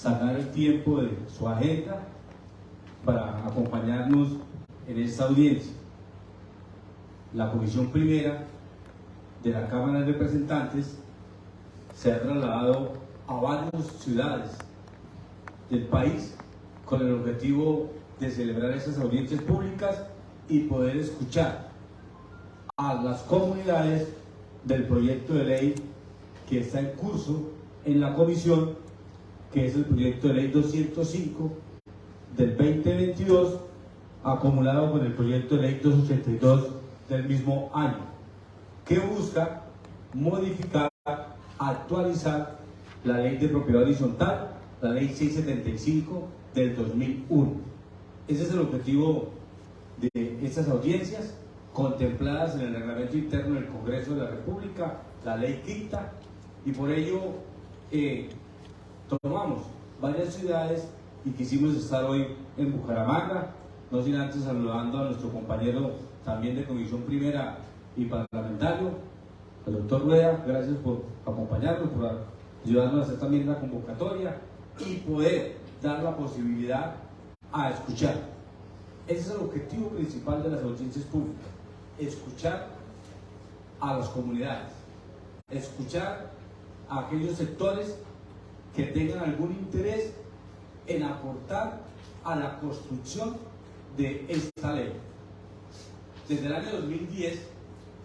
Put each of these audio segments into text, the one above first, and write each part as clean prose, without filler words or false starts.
sacar el tiempo de su agenda para acompañarnos en esta audiencia. La Comisión Primera de la Cámara de Representantes se ha trasladado a varias ciudades del país con el objetivo de celebrar esas audiencias públicas y poder escuchar a las comunidades del proyecto de ley que está en curso en la comisión, que es el proyecto de ley 205 del 2022, acumulado con el proyecto de ley 282 del mismo año, que busca modificar, actualizar la ley de propiedad horizontal, la ley 675 del 2001. Ese es el objetivo de estas audiencias, contempladas en el reglamento interno del Congreso de la República, la ley quinta, y por ello tomamos varias ciudades y quisimos estar hoy en Bucaramanga, no sin antes saludando a nuestro compañero también de Comisión Primera y parlamentario, el doctor Rueda. Gracias por acompañarnos, por ayudarnos a hacer también la convocatoria y poder dar la posibilidad a escuchar. Ese es el objetivo principal de las audiencias públicas: escuchar a las comunidades, escuchar a aquellos sectores que tengan algún interés en aportar a la construcción de esta ley. Desde el año 2010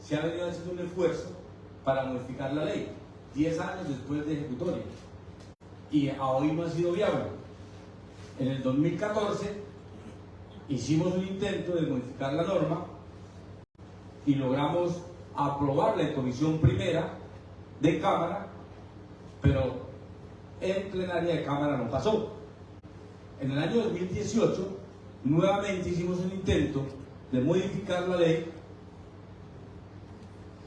se ha venido haciendo un esfuerzo para modificar la ley, 10 años después de ejecutoria, y a hoy no ha sido viable. En el 2014 hicimos un intento de modificar la norma y logramos aprobarla en Comisión Primera de Cámara, pero en plenaria de Cámara no pasó. En el año 2018 nuevamente hicimos un intento de modificar la ley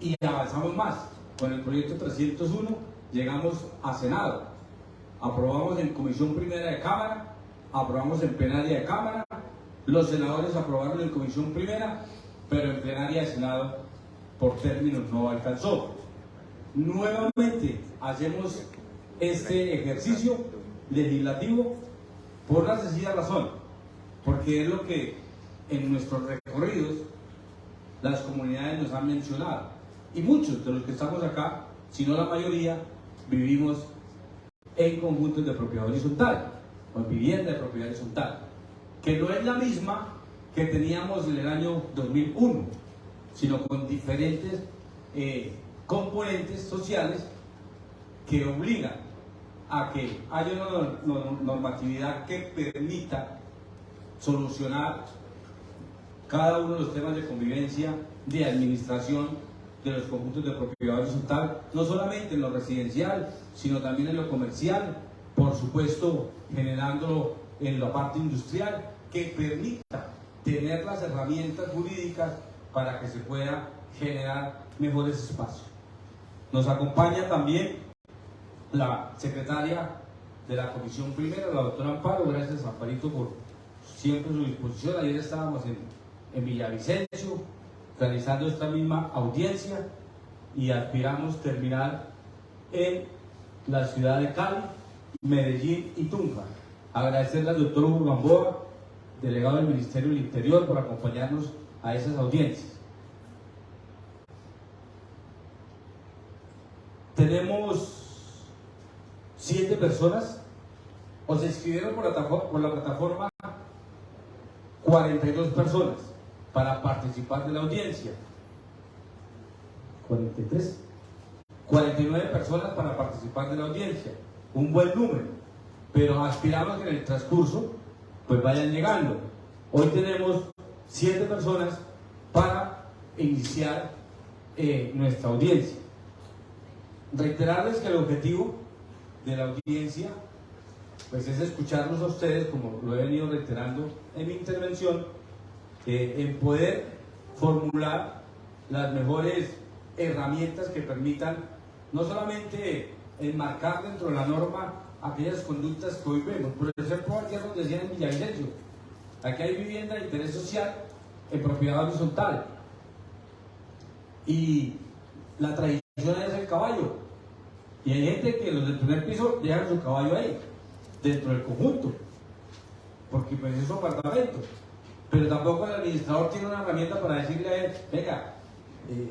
y avanzamos más. Con el proyecto 301 llegamos a Senado, aprobamos en Comisión Primera de Cámara, aprobamos en plenaria de Cámara, los senadores aprobaron en Comisión Primera, pero en plenaria de Senado por términos no alcanzó. Nuevamente hacemos este ejercicio legislativo por una sencilla razón, porque es lo que en nuestros recorridos las comunidades nos han mencionado, y muchos de los que estamos acá, si no la mayoría, vivimos en conjuntos de propiedad horizontal o en vivienda de propiedad horizontal, que no es la misma que teníamos en el año 2001, sino con diferentes componentes sociales que obligan a que haya una normatividad que permita solucionar cada uno de los temas de convivencia, de administración de los conjuntos de propiedad horizontal, no solamente en lo residencial, sino también en lo comercial, por supuesto generándolo en la parte industrial, que permita tener las herramientas jurídicas para que se pueda generar mejores espacios. Nos acompaña también la secretaria de la Comisión Primera, la doctora Amparo. Gracias, Amparito, por siempre su disposición. Ayer estábamos en Villavicencio realizando esta misma audiencia y aspiramos terminar en la ciudad de Cali, Medellín y Tunja. Agradecerle al doctor Hugo Gamboa, delegado del Ministerio del Interior, por acompañarnos a esas audiencias. Tenemos 7 personas, o se inscribieron por la plataforma 42 personas para participar de la audiencia. 43, 49 personas para participar de la audiencia, un buen número, pero aspiramos que en el transcurso pues vayan llegando. Hoy tenemos 7 personas para iniciar nuestra audiencia. Reiterarles que el objetivo de la audiencia pues es escucharlos a ustedes, como lo he venido reiterando en mi intervención, en poder formular las mejores herramientas que permitan no solamente enmarcar dentro de la norma aquellas conductas que hoy vemos. Por ejemplo, ayer nos decían en Villavicencio, aquí hay vivienda de interés social en propiedad horizontal y la tradición es el caballo, y hay gente que los del primer piso dejan su caballo ahí, dentro del conjunto, porque pues es su apartamento, pero tampoco el administrador tiene una herramienta para decirle a él, venga,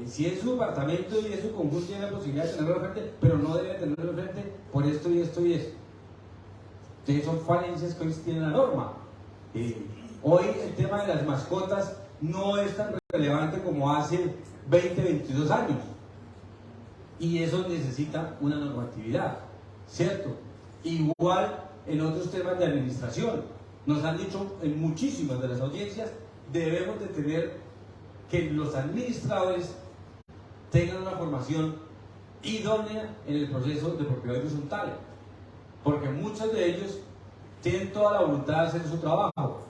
si es su apartamento y es su conjunto, tiene la posibilidad de tenerlo al frente, pero no debe tenerlo al frente por esto y esto y esto. Entonces son falencias que hoy tiene la norma. Hoy el tema de las mascotas no es tan relevante como hace 20, 22 años. Y eso necesita una normatividad, ¿cierto? Igual en otros temas de administración. Nos han dicho en muchísimas de las audiencias, debemos de tener que los administradores tengan una formación idónea en el proceso de propiedad horizontal, porque muchos de ellos tienen toda la voluntad de hacer su trabajo,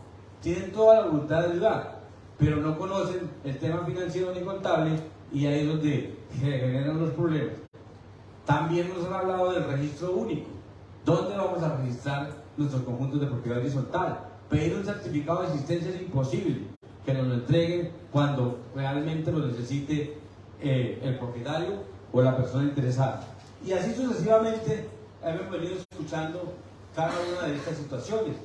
tienen toda la voluntad de ayudar, pero no conocen el tema financiero ni contable, y ahí es donde se generan los problemas. También nos han hablado del registro único. ¿Dónde vamos a registrar nuestros conjuntos de propiedad horizontal? Pedir un certificado de existencia es imposible, que nos lo entreguen cuando realmente lo necesite el propietario o la persona interesada. Y así sucesivamente hemos venido escuchando cada una de estas situaciones.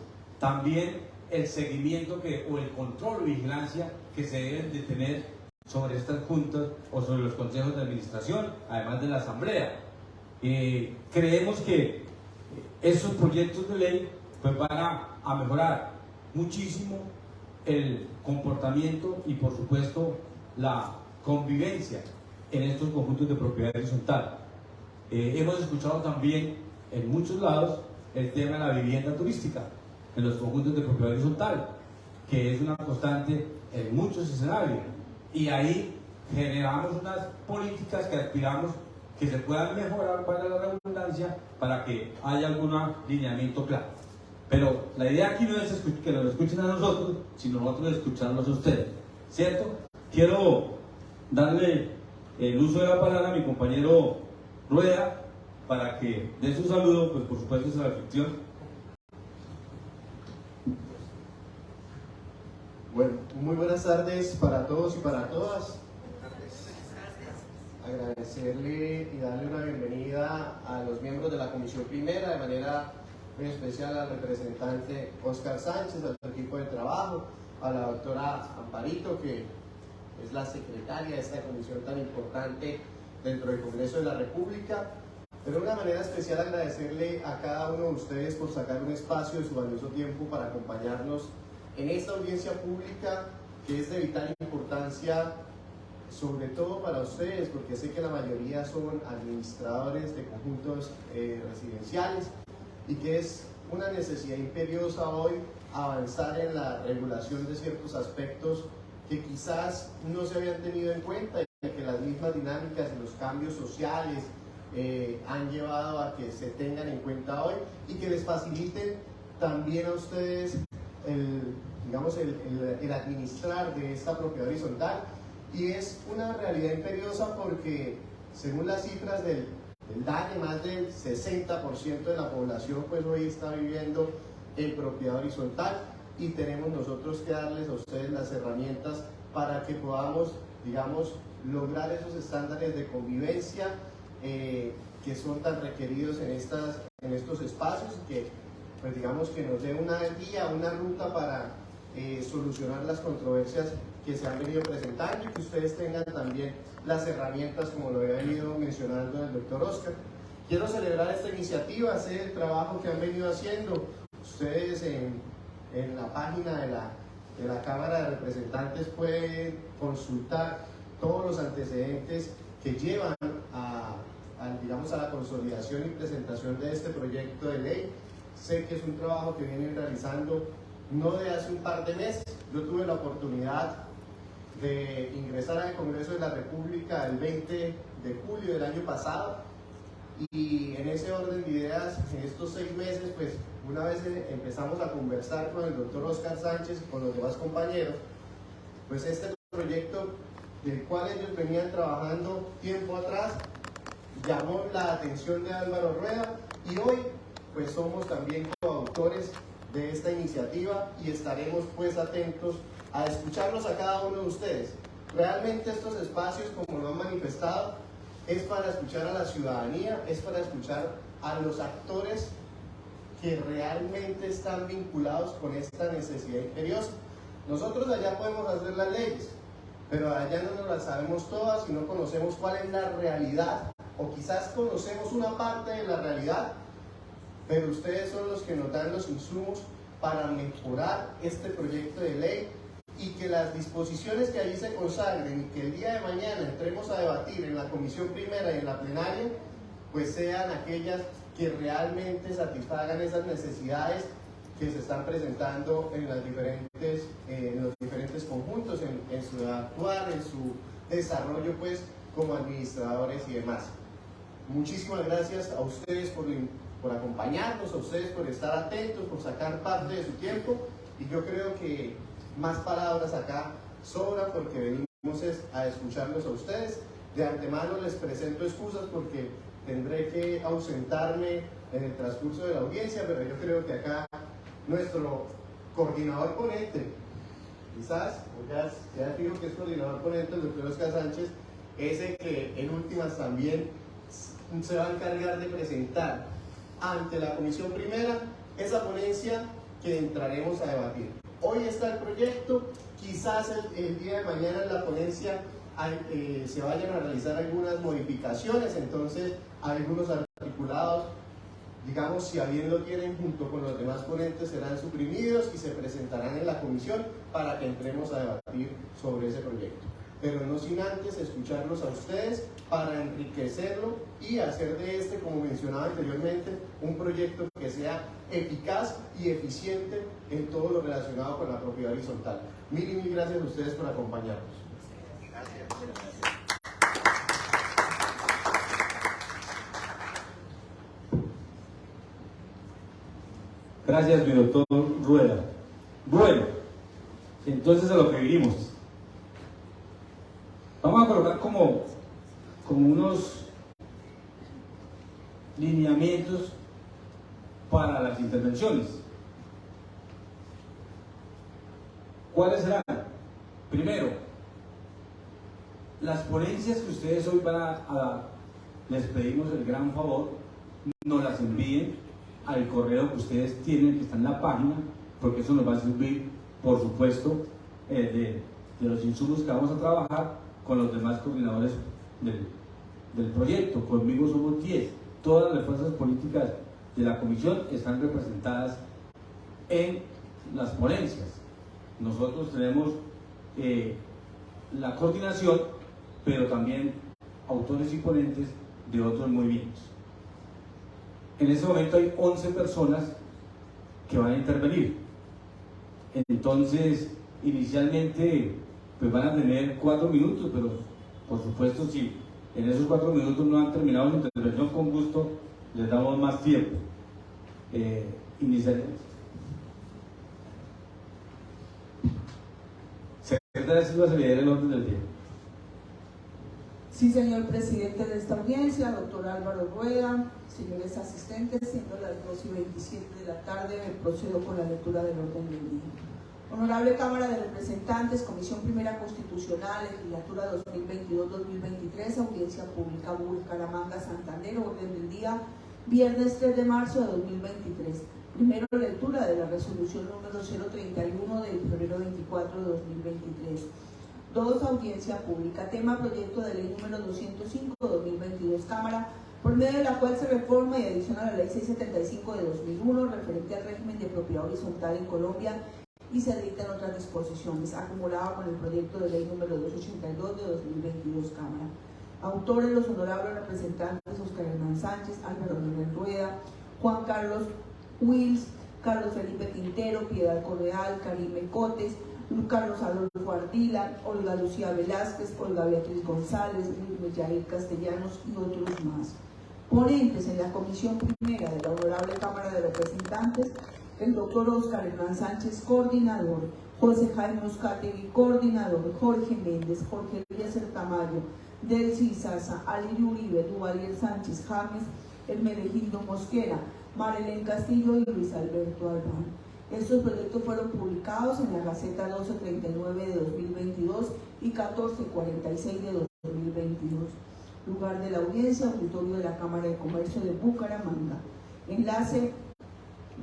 También el seguimiento o el control o vigilancia que se deben de tener sobre estas juntas o sobre los consejos de administración, además de la asamblea. Creemos que esos proyectos de ley pues van a mejorar muchísimo el comportamiento y por supuesto la convivencia en estos conjuntos de propiedad horizontal. Hemos escuchado también en muchos lados el tema de la vivienda turística en los conjuntos de propiedad horizontal, que es una constante en muchos escenarios, y ahí generamos unas políticas que aspiramos que se puedan mejorar para la redundancia, para que haya algún lineamiento claro. Pero la idea aquí no es que nos escuchen a nosotros, sino nosotros escucharlos a ustedes, ¿cierto? Quiero darle el uso de la palabra a mi compañero Rueda para que dé su saludo, pues por supuesto esa reflexión. Bueno, muy buenas tardes para todos y para todas. Agradecerle y darle una bienvenida a los miembros de la Comisión Primera, de manera muy especial al representante Óscar Sánchez, a su equipo de trabajo, a la doctora Amparito, que es la secretaria de esta comisión tan importante dentro del Congreso de la República. Pero de una manera especial agradecerle a cada uno de ustedes por sacar un espacio de su valioso tiempo para acompañarnos en esta audiencia pública que es de vital importancia, sobre todo para ustedes, porque sé que la mayoría son administradores de conjuntos residenciales y que es una necesidad imperiosa hoy avanzar en la regulación de ciertos aspectos que quizás no se habían tenido en cuenta y que las mismas dinámicas y los cambios sociales han llevado a que se tengan en cuenta hoy y que les faciliten también a ustedes el administrar de esta propiedad horizontal. Y es una realidad imperiosa porque, según las cifras del DANE, más del 60% de la población pues hoy está viviendo en propiedad horizontal, y tenemos nosotros que darles a ustedes las herramientas para que podamos, lograr esos estándares de convivencia que son tan requeridos en estos espacios, y que pues que nos dé una guía, una ruta para solucionar las controversias que se han venido presentando, y que ustedes tengan también las herramientas, como lo había venido mencionando el doctor Óscar. Quiero celebrar esta iniciativa, hacer el trabajo que han venido haciendo ustedes en la página de la Cámara de Representantes. Pueden consultar todos los antecedentes que llevan a la consolidación y presentación de este proyecto de ley. Sé que es un trabajo que vienen realizando no de hace un par de meses. Yo tuve la oportunidad de ingresar al Congreso de la República el 20 de julio del año pasado, y en ese orden de ideas, en estos 6 meses, pues una vez empezamos a conversar con el doctor Óscar Sánchez y con los demás compañeros, pues este proyecto del cual ellos venían trabajando tiempo atrás llamó la atención de Álvaro Rueda, y hoy pues somos también coautores de esta iniciativa, y estaremos pues atentos a escucharlos a cada uno de ustedes. Realmente estos espacios, como lo han manifestado, es para escuchar a la ciudadanía, es para escuchar a los actores que realmente están vinculados con esta necesidad imperiosa. Nosotros allá podemos hacer las leyes, pero allá no nos las sabemos todas y no conocemos cuál es la realidad, o quizás conocemos una parte de la realidad, pero ustedes son los que nos dan los insumos para mejorar este proyecto de ley y que las disposiciones que allí se consagren y que el día de mañana entremos a debatir en la comisión primera y en la plenaria, pues sean aquellas que realmente satisfagan esas necesidades que se están presentando en los diferentes conjuntos, en su actuar, en su desarrollo pues como administradores y demás. Muchísimas gracias a ustedes por acompañarnos, a ustedes por estar atentos, por sacar parte de su tiempo, y yo creo que más palabras acá sobran porque venimos a escucharlos a ustedes. De antemano les presento excusas porque tendré que ausentarme en el transcurso de la audiencia, pero yo creo que acá nuestro coordinador ponente, quizás, ya digo que es coordinador ponente, el doctor Oscar Sánchez, es el que en últimas también se va a encargar de presentar ante la comisión primera esa ponencia que entraremos a debatir. Hoy está el proyecto, quizás el día de mañana en la ponencia se vayan a realizar algunas modificaciones, entonces algunos articulados, digamos, si a bien lo tienen junto con los demás ponentes, serán suprimidos y se presentarán en la comisión para que entremos a debatir sobre ese proyecto. Pero no sin antes escucharlos a ustedes para enriquecerlo y hacer de este, como mencionaba anteriormente, un proyecto que sea eficaz y eficiente en todo lo relacionado con la propiedad horizontal. Mil gracias a ustedes por acompañarnos. Gracias, mi doctor Rueda. Bueno, entonces a lo que vinimos. Vamos a colocar como unos lineamientos para las intervenciones. ¿Cuáles serán? Primero, las ponencias que ustedes hoy van a les pedimos el gran favor, nos las envíen al correo que ustedes tienen, que está en la página, porque eso nos va a servir, por supuesto, de los insumos que vamos a trabajar con los demás coordinadores del proyecto. Conmigo somos 10. Todas las fuerzas políticas de la comisión están representadas en las ponencias. Nosotros tenemos la coordinación, pero también autores y ponentes de otros movimientos. En este momento hay 11 personas que van a intervenir. Entonces, inicialmente pues van a tener 4 minutos, pero por supuesto si en esos 4 minutos no han terminado su intervención, con gusto les damos más tiempo. Inicialmente. Secretaria Silva, se le diera el orden del día. Sí, señor presidente de esta audiencia, doctor Álvaro Rueda, señores asistentes, siendo las 2:27 de la tarde, me procedo con la lectura del orden del día. Honorable Cámara de Representantes, Comisión Primera Constitucional, Legislatura 2022-2023, Audiencia Pública Bucaramanga, Santander, orden del día, viernes 3 de marzo de 2023. Primero, lectura de la resolución número 031 del febrero 24 de 2023. 2. Audiencia pública. Tema: proyecto de ley número 205 de 2022, Cámara, por medio de la cual se reforma y adiciona la ley 675 de 2001 referente al régimen de propiedad horizontal en Colombia y se dictan otras disposiciones, acumulada con el proyecto de ley número 282 de 2022, Cámara. Autores: los honorables representantes Oscar Hernán Sánchez, Álvaro Rueda, Juan Carlos Wills, Carlos Felipe Quintero, Piedad Correal, Karime Cotes, Carlos Adolfo Ardila, Olga Lucía Velázquez, Olga Beatriz González, Luis Yair Castellanos y otros más. Ponentes en la Comisión Primera de la Honorable Cámara de Representantes: el doctor Oscar Hernán Sánchez, coordinador; José Jaime Uzcategui, coordinador; Jorge Méndez, Jorge Eliezer Tamayo, Delcy Sasa, Ali Uribe, Duvalier Sánchez James, Hermenegildo Mosquera, Marilén Castillo y Luis Alberto Albán. Estos proyectos fueron publicados en la Gaceta 1239 de 2022 y 1446 de 2022. Lugar de la audiencia: auditorio de la Cámara de Comercio de Bucaramanga. Enlace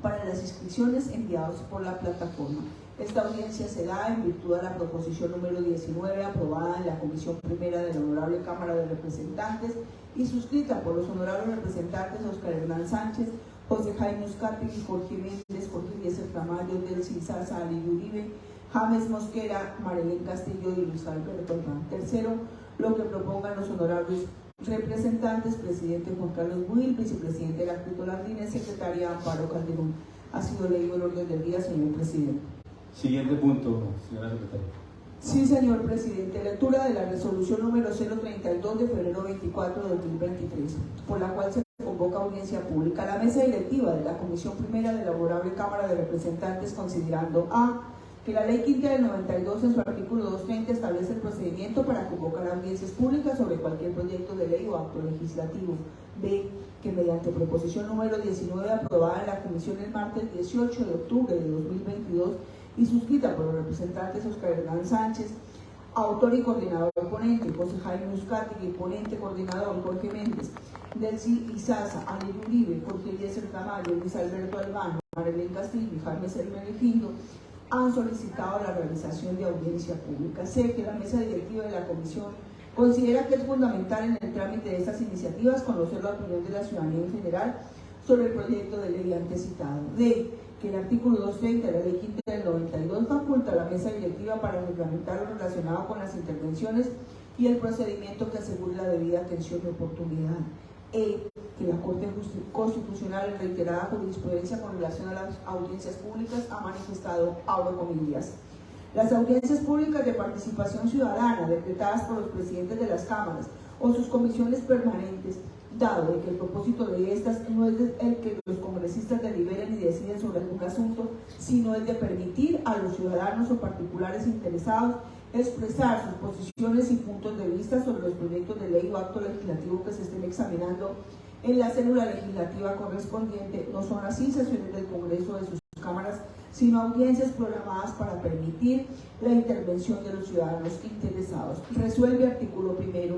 para las inscripciones enviados por la plataforma. Esta audiencia se da en virtud de la proposición número 19 aprobada en la Comisión Primera de la Honorable Cámara de Representantes y suscrita por los honorables representantes Oscar Hernán Sánchez, José Jaime Uzcategui, Jorge Méndez, Jorge Eliezer Tamayo, Delcy Izaza, Ali Uribe, James Mosquera, Marilén Castillo y Luis Alberto Albán. Tercero, lo que propongan los honorables representantes, presidente Juan Carlos Buil, vicepresidente Heráclito Landines, secretaria Amparo Calderón. Ha sido leído el orden del día, señor presidente. Siguiente punto, señora secretaria. Sí, señor presidente. Lectura de la resolución número 032 de febrero 24 de 2023, por la cual se convoca audiencia pública. La mesa directiva de la Comisión Primera de la Honorable Cámara de Representantes, considerando a que la Ley Quinta del 92 en su artículo 230 establece el procedimiento para convocar audiencias públicas sobre cualquier proyecto de ley o acto legislativo. B, que mediante proposición número 19 aprobada en la Comisión el martes 18 de octubre de 2022 y suscrita por los representantes Oscar Hernán Sánchez, autor y coordinador ponente, José Jaime Uzcategui, ponente coordinador, Jorge Méndez, Delcy Izaza, Ali Uribe, Jorge Eliezer Tamayo, Luis Alberto Albán, Marilén Castillo y Jaime Hermenegildo, han solicitado la realización de audiencia pública. Sé que la mesa directiva de la comisión considera que es fundamental en el trámite de estas iniciativas conocer la opinión de la ciudadanía en general sobre el proyecto de ley antes citado. D, que el artículo 230 de la Ley Quinta del 92 faculta a la mesa directiva para reglamentar lo relacionado con las intervenciones y el procedimiento que asegure la debida atención y oportunidad. E, que la Corte Constitucional en reiterada jurisprudencia con relación a las audiencias públicas ha manifestado, abro comillas, las audiencias públicas de participación ciudadana decretadas por los presidentes de las cámaras o sus comisiones permanentes, dado de que el propósito de estas no es el que los congresistas deliberen y deciden sobre algún asunto, sino el de permitir a los ciudadanos o particulares interesados expresar sus posiciones y puntos de vista sobre los proyectos de ley o acto legislativo que se estén examinando en la célula legislativa correspondiente. No son así sesiones del Congreso de sus cámaras, sino audiencias programadas para permitir la intervención de los ciudadanos interesados. Resuelve artículo primero,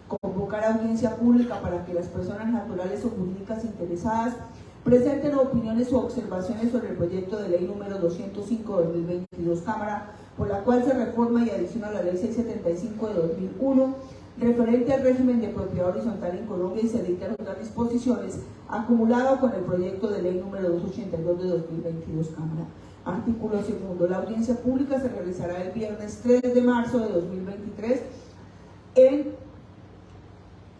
convocar audiencia pública para que las personas naturales o jurídicas interesadas presenten opiniones o observaciones sobre el proyecto de ley número 205 de 2022 Cámara, por la cual se reforma y adiciona la ley 675 de 2001, referente al régimen de propiedad horizontal en Colombia, y se dictan otras disposiciones, acumulado con el proyecto de ley número 282 de 2022 Cámara. Artículo segundo. La audiencia pública se realizará el viernes 3 de marzo de 2023 en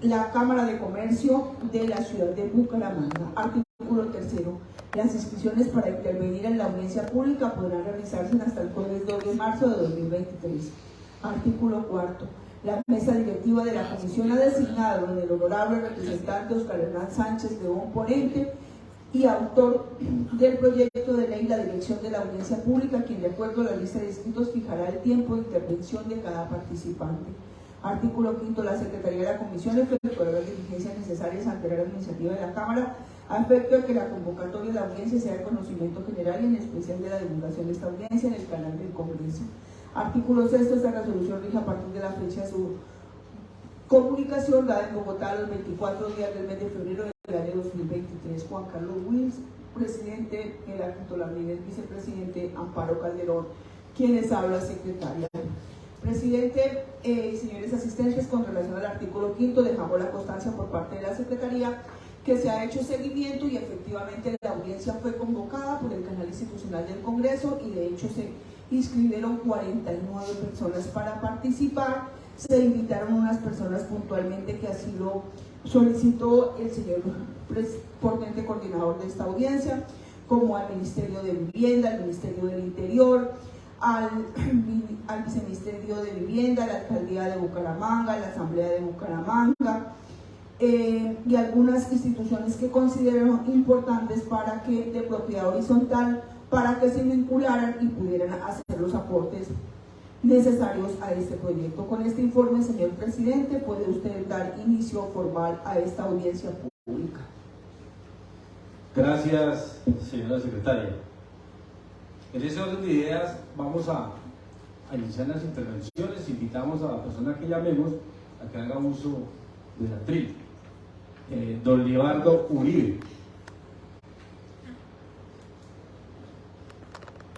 la Cámara de Comercio de la ciudad de Bucaramanga. Artículo tercero. Las inscripciones para intervenir en la audiencia pública podrán realizarse hasta el jueves 2 de marzo de 2023. Artículo cuarto. La mesa directiva de la comisión ha designado en el honorable representante Oscar Hernán Sánchez León, ponente y autor del proyecto de ley, la dirección de la audiencia pública, quien de acuerdo a la lista de inscritos fijará el tiempo de intervención de cada participante. Artículo quinto. La Secretaría de la Comisión efectuará las diligencias necesarias ante la iniciativa de la Cámara a efecto de que la convocatoria de la audiencia sea de conocimiento general y en especial de la divulgación de esta audiencia en el canal del Congreso. Artículo sexto. Esta resolución rige a partir de la fecha de su comunicación dada en Bogotá los 24 días del mes de febrero del año 2023. Juan Carlos Wills, presidente, Heráclito Landines, vicepresidente, Amparo Calderón, quienes habla secretaria. Presidente y señores asistentes, con relación al artículo quinto, dejamos la constancia por parte de la Secretaría que se ha hecho seguimiento y efectivamente la audiencia fue convocada por el canal institucional del Congreso y de hecho se inscribieron 49 personas para participar. Se invitaron unas personas puntualmente que así lo solicitó el señor ponente coordinador de esta audiencia, como al Ministerio de Vivienda, al Ministerio del Interior, al Viceministerio de Vivienda, la Alcaldía de Bucaramanga, la Asamblea de Bucaramanga y algunas instituciones que consideraron importantes para que de propiedad horizontal, para que se vincularan y pudieran hacer los aportes necesarios a este proyecto. Con este informe, señor presidente, puede usted dar inicio formal a esta audiencia pública. Gracias, señora secretaria. En ese orden de ideas vamos a iniciar las intervenciones. Invitamos a la persona que llamemos a que haga uso de la tril. Don Libardo Uribe.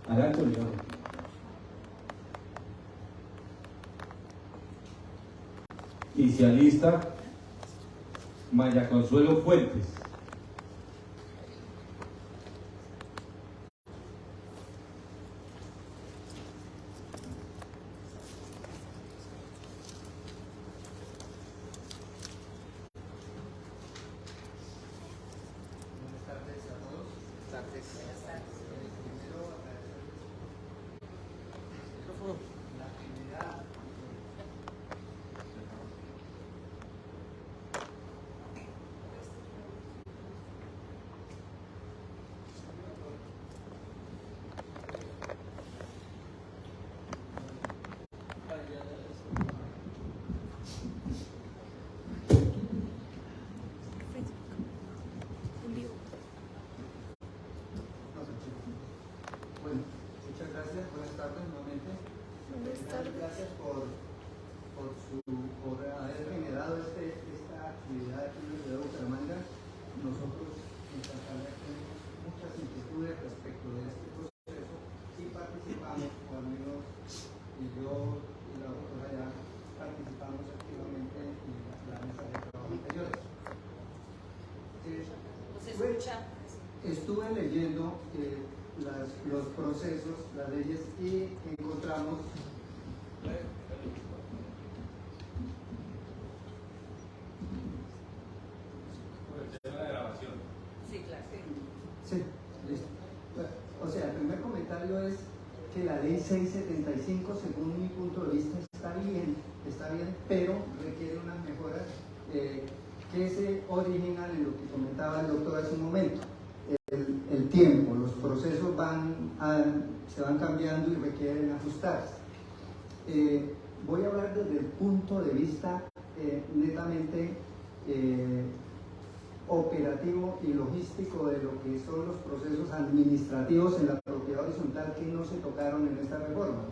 Adelante, Oliver. Y se alista Maya Consuelo Fuentes. Bueno, muchas gracias, buenas tardes nuevamente. Gracias por haber generado esta actividad aquí en la ciudad de Bucaramanga. Nosotros en Santa María tenemos muchas inquietudes respecto de este proceso y participamos, o al menos yo y la doctora ya participamos activamente en la mesa de trabajo anteriores. Estuve leyendo los procesos, las leyes, y encontramos sí, listo. O sea, el primer comentario es que la ley 675, según mi punto de vista, está bien, pero requiere unas mejoras que se originan en lo que comentaba el doctor hace un momento. El tiempo, los procesos se van cambiando y requieren ajustarse. Voy a hablar desde el punto de vista netamente operativo y logístico de lo que son los procesos administrativos en la propiedad horizontal que no se tocaron en esta reforma.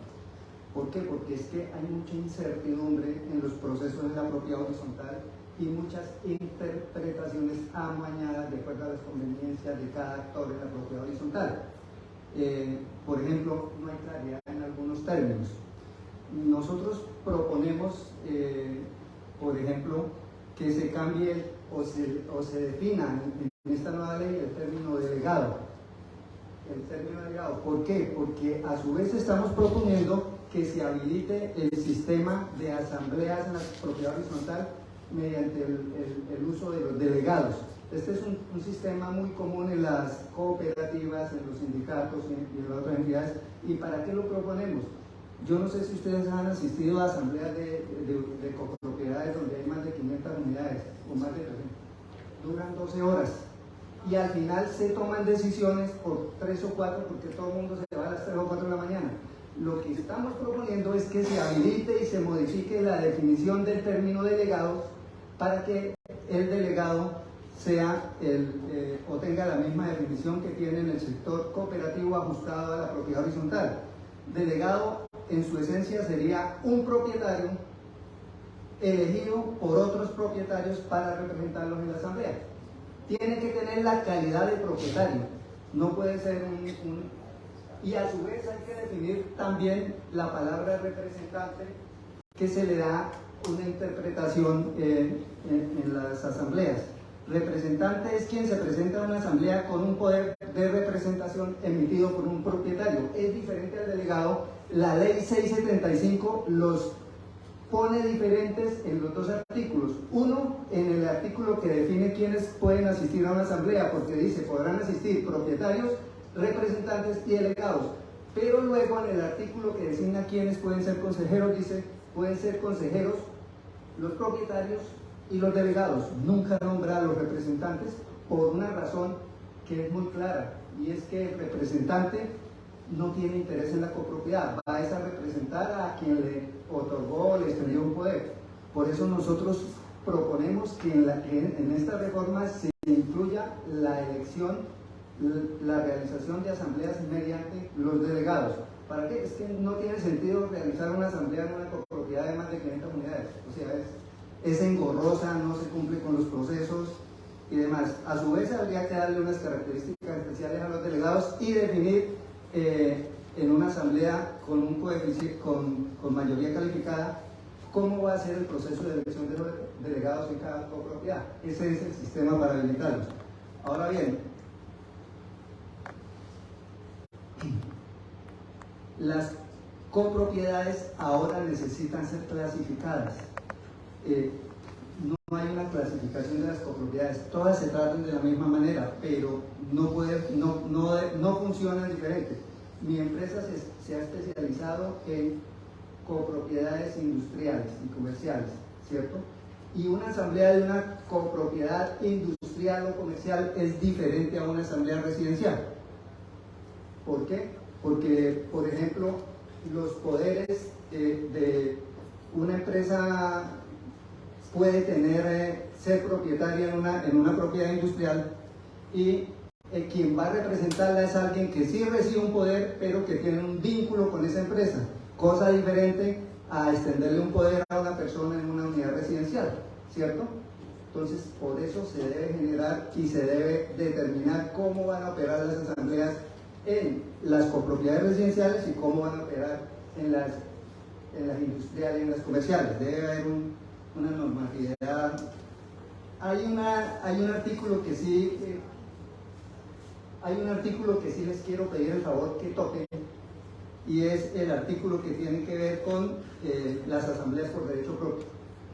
¿Por qué? Porque es que hay mucha incertidumbre en los procesos de la propiedad horizontal y muchas interpretaciones amañadas de acuerdo a las conveniencias de cada actor en la propiedad horizontal. Por ejemplo, no hay claridad en algunos términos. Nosotros proponemos, por ejemplo, que se cambie o se defina en esta nueva ley el término delegado. ¿Por qué? Porque a su vez estamos proponiendo que se habilite el sistema de asambleas en la propiedad horizontal mediante el uso de los delegados. Este es un sistema muy común en las cooperativas, en los sindicatos y en las otras entidades. ¿Y para qué lo proponemos? Yo no sé si ustedes han asistido a asambleas de copropiedades donde hay más de 500 unidades o más de 300. Duran 12 horas y al final se toman decisiones por 3 o 4 porque todo el mundo se va a las 3 o 4 de la mañana. Lo que estamos proponiendo es que se habilite y se modifique la definición del término delegado para que el delegado sea o tenga la misma definición que tiene en el sector cooperativo ajustado a la propiedad horizontal. Delegado en su esencia sería un propietario elegido por otros propietarios para representarlos en la asamblea. Tiene que tener la calidad de propietario, no puede ser y a su vez hay que definir también la palabra representante, que se le da una interpretación en las asambleas. Representante es quien se presenta a una asamblea con un poder de representación emitido por un propietario. Es diferente al delegado. La ley 675 los pone diferentes en los dos artículos. Uno, en el artículo que define quiénes pueden asistir a una asamblea, porque dice podrán asistir propietarios, representantes y delegados. Pero luego en el artículo que designa quiénes pueden ser consejeros, dice pueden ser consejeros los propietarios y los delegados. Nunca nombra a los representantes por una razón que es muy clara, y es que el representante no tiene interés en la copropiedad, va a representar a quien le otorgó, le extendió un poder. Por eso nosotros proponemos que en esta reforma se incluya la elección, la realización de asambleas mediante los delegados. ¿Para qué? Es que no tiene sentido realizar una asamblea en una copropiedad de más de 500 unidades. O sea, es engorrosa, no se cumple con los procesos y demás. A su vez habría que darle unas características especiales a los delegados y definir en una asamblea con un coeficiente, con mayoría calificada, ¿cómo va a ser el proceso de elección de los delegados en cada copropiedad? Ese es el sistema para habilitarlos. Ahora bien, las copropiedades ahora necesitan ser clasificadas. No hay una clasificación de las copropiedades, todas se tratan de la misma manera, pero no funcionan diferente. Mi empresa se ha especializado en copropiedades industriales y comerciales, ¿cierto? Y una asamblea de una copropiedad industrial o comercial es diferente a una asamblea residencial. ¿Por qué? Porque, por ejemplo, los poderes de una empresa puede ser propietaria en una propiedad industrial y quien va a representarla es alguien que sí recibe un poder, pero que tiene un vínculo con esa empresa. Cosa diferente a extenderle un poder a una persona en una unidad residencial, ¿cierto? Entonces, por eso se debe generar y se debe determinar cómo van a operar las asambleas en las copropiedades residenciales y cómo van a operar en las industriales y en las comerciales. Debe haber una normatividad. Hay un artículo que sí les quiero pedir el favor que toquen, y es el artículo que tiene que ver con las asambleas por derecho propio,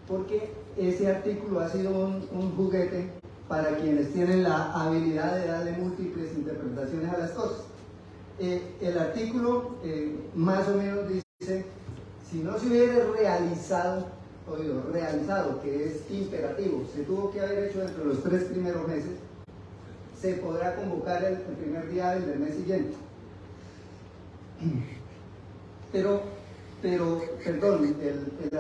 porque ese artículo ha sido un juguete para quienes tienen la habilidad de darle múltiples interpretaciones a las cosas. El artículo más o menos dice: si no se hubiera realizado, que es imperativo, se tuvo que haber hecho entre los 3 primeros meses, se podrá convocar el primer día del mes siguiente. Pero perdón, el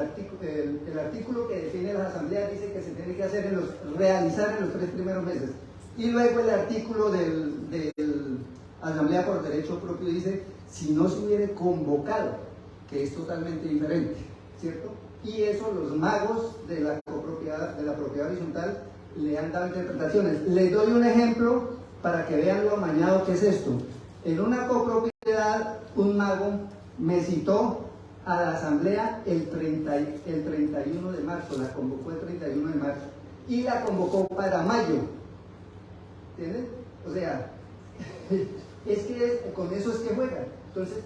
artículo que define las asambleas dice que se tiene que realizar en los 3 primeros meses. Y luego el artículo del asamblea por derecho propio dice: si no se hubiera convocado, que es totalmente diferente, ¿cierto? Y eso los magos de la propiedad horizontal le han dado interpretaciones. Les doy un ejemplo para que vean lo amañado que es esto. En una copropiedad, un mago me citó a la asamblea el 31 de marzo, la convocó el 31 de marzo y la convocó para mayo. ¿Entienden? O sea, con eso es que juegan. Entonces,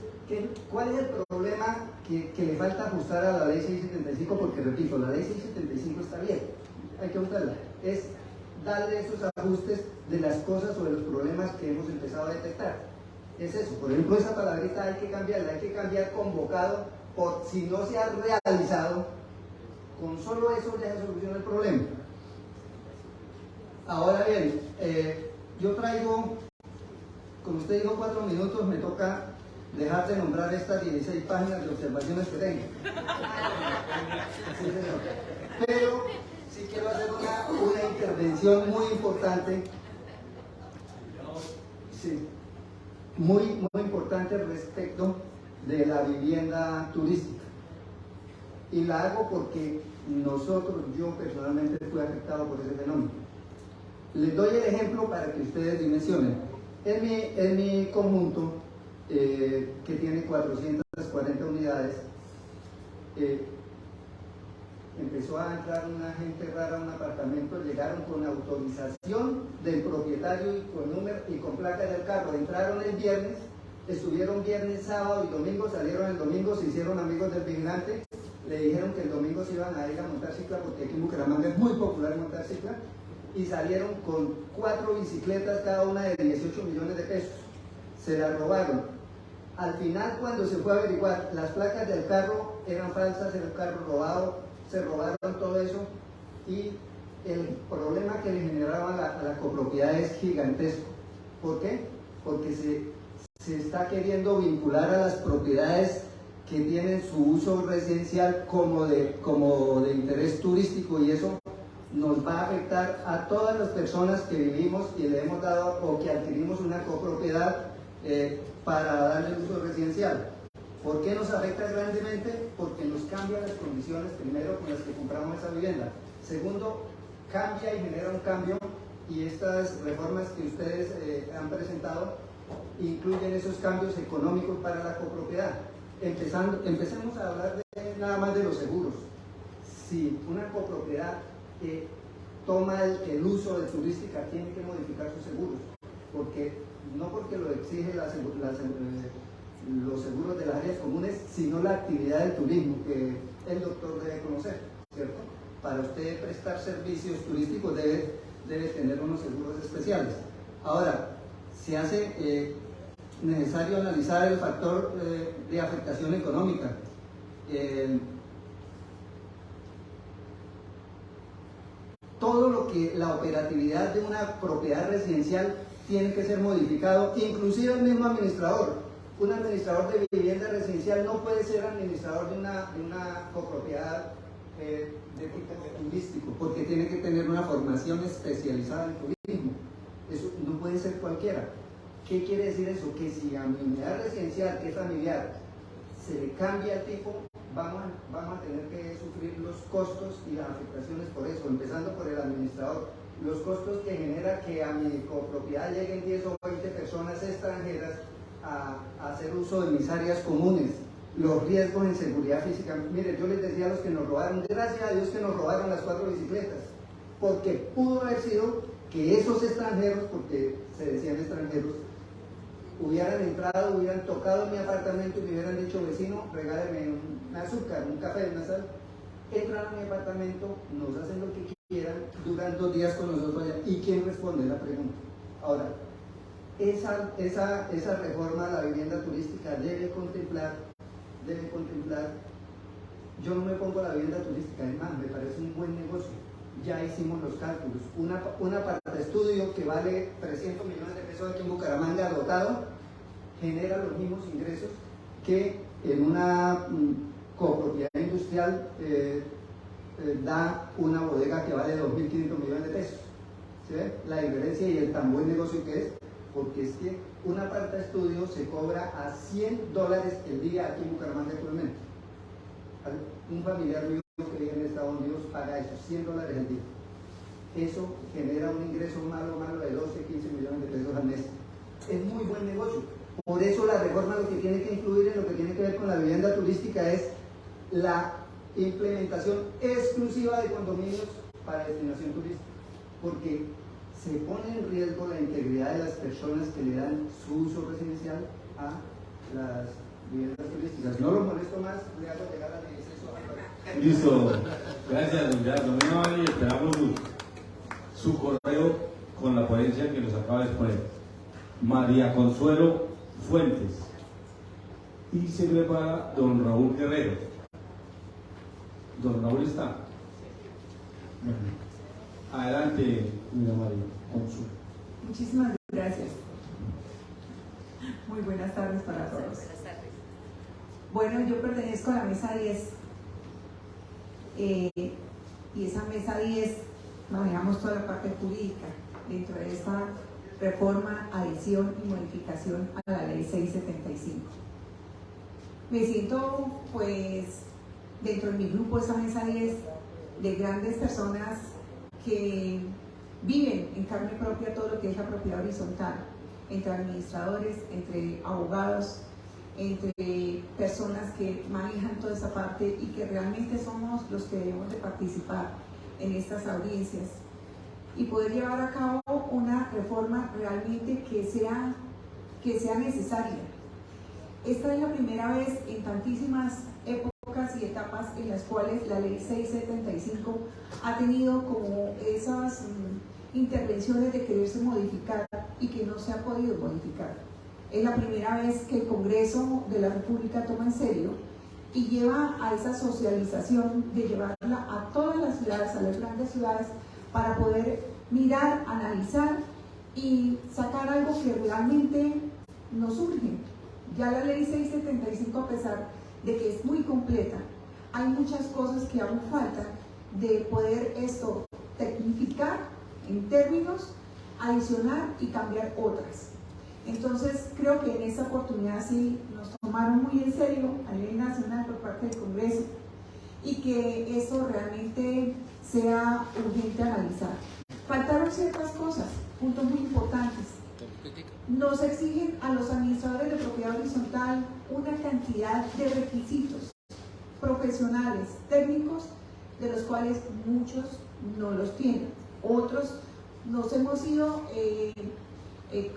¿cuál es el problema que le falta ajustar a la ley 675? Porque repito, la ley 675 está bien, hay que ajustarla. Es darle esos ajustes de las cosas o de los problemas que hemos empezado a detectar. Es eso, por ejemplo, esa palabrita hay que cambiar convocado por si no se ha realizado. Con solo eso ya se soluciona el problema. Ahora bien, yo traigo, como usted dijo, 4 minutos, me toca dejar de nombrar estas 16 páginas de observaciones que tengo. Pero sí quiero hacer una intervención muy importante, muy importante respecto de la vivienda turística. Y la hago porque yo personalmente fui afectado por ese fenómeno. Les doy el ejemplo para que ustedes dimensionen. En mi conjunto, que tiene 440 unidades, empezó a entrar una gente rara a un apartamento. Llegaron con autorización del propietario y con número y con placa del carro. Entraron el viernes, estuvieron viernes, sábado y domingo, salieron el domingo, se hicieron amigos del vigilante, le dijeron que el domingo se iban a ir a montar cicla, porque aquí en Bucaramanga es muy popular montar cicla, y salieron con 4 bicicletas, cada una de 18 millones de pesos. Se las robaron. Al final, cuando se fue a averiguar, las placas del carro eran falsas, era un carro robado, se robaron todo eso, y el problema que le generaba a la copropiedad es gigantesco. ¿Por qué? Porque se está queriendo vincular a las propiedades que tienen su uso residencial como de interés turístico, y eso nos va a afectar a todas las personas que vivimos y le hemos dado o que adquirimos una copropiedad para darle uso residencial. ¿Por qué nos afecta grandemente? Porque nos cambia las condiciones, primero, con las que compramos esa vivienda. Segundo, cambia y genera un cambio, y estas reformas que ustedes han presentado incluyen esos cambios económicos para la copropiedad. Empecemos a hablar nada más de los seguros. Si una copropiedad toma el uso de turística, tiene que modificar sus seguros, no porque lo exige los seguros de las áreas comunes, sino la actividad del turismo, que el doctor debe conocer, ¿cierto? Para usted prestar servicios turísticos debe tener unos seguros especiales. Ahora, se hace necesario analizar el factor de afectación económica. Todo lo que la operatividad de una propiedad residencial tiene que ser modificado, inclusive el mismo administrador. Un administrador de vivienda residencial no puede ser administrador de una copropiedad de tipo turístico, porque tiene que tener una formación especializada en turismo. Eso no puede ser cualquiera. ¿Qué quiere decir eso? Que si a mi unidad residencial, que es familiar, se le cambia el tipo, vamos a tener que sufrir los costos y las afectaciones por eso, empezando por el administrador. Los costos que genera que a mi copropiedad lleguen 10 o 20 personas extranjeras a hacer uso de mis áreas comunes, los riesgos en seguridad física. Mire, yo les decía a los que nos robaron, gracias a Dios que nos robaron las 4 bicicletas, porque pudo haber sido que esos extranjeros, porque se decían extranjeros, hubieran entrado, hubieran tocado mi apartamento y me hubieran dicho, vecino, regáleme un azúcar, un café, una sal. Entran a mi apartamento, nos hacen lo que quieran, duran 2 días con nosotros allá. ¿Y quién responde la pregunta? Ahora, esa reforma a la vivienda turística debe contemplar, yo no me pongo la vivienda turística, además me parece un buen negocio. Ya hicimos los cálculos. Una parte estudio que vale 300 millones de pesos aquí en Bucaramanga, dotado, genera los mismos ingresos que en una copropiedad industrial da una bodega que vale 2.500 millones de pesos. ¿Sí ve? La diferencia y el tan buen negocio que es, porque es que una parte estudio se cobra a $100 el día aquí en Bucaramanga actualmente. Un familiar mío que vive en Estados Unidos paga esos $100 el día. Eso genera un ingreso malo de 12, 15 millones de pesos al mes. Es muy buen negocio. Por eso la reforma lo que tiene que incluir en lo que tiene que ver con la vivienda turística es la implementación exclusiva de condominios para destinación turística, porque se pone en riesgo la integridad de las personas que le dan su uso residencial a las viviendas turísticas. No lo molesto más, le hago llegar a mi exceso. Listo, gracias, don Gerardo. Y esperamos su correo con la ponencia que nos acaba de exponer. María Consuelo Fuentes. Y se prepara don Raúl Guerrero. Don Raúl está. Bueno, adelante, doña María Consuelo. Muchísimas gracias. Muy buenas tardes para todos. Buenas tardes. Bueno, yo pertenezco a la mesa 10 y esa mesa 10 manejamos toda la parte jurídica dentro de esta reforma, adición y modificación a la ley 675. Me siento pues dentro de mi grupo, esa mesa 10, de grandes personas que viven en carne propia todo lo que es la propiedad horizontal, entre administradores, entre abogados, entre personas que manejan toda esa parte y que realmente somos los que debemos de participar en estas audiencias y poder llevar a cabo una reforma realmente que sea necesaria. Esta es la primera vez en tantísimas épocas y etapas en las cuales la ley 675 ha tenido como esas intervenciones de quererse modificar y que no se ha podido modificar. Es la primera vez que el Congreso de la República toma en serio y lleva a esa socialización de llevarla a todas las ciudades, a las grandes ciudades, para poder mirar, analizar y sacar algo que realmente nos urge. Ya la ley 675, a pesar de que es muy completa, hay muchas cosas que aún faltan de poder esto tecnificar en términos, adicionar y cambiar otras. Entonces creo que en esta oportunidad sí nos tomaron muy en serio a nivel nacional por parte del Congreso y que eso realmente sea urgente analizar. Faltaron ciertas cosas, puntos muy importantes. nos exigen a los administradores de propiedad horizontal una cantidad de requisitos profesionales, técnicos, de los cuales muchos no los tienen. Otros nos hemos ido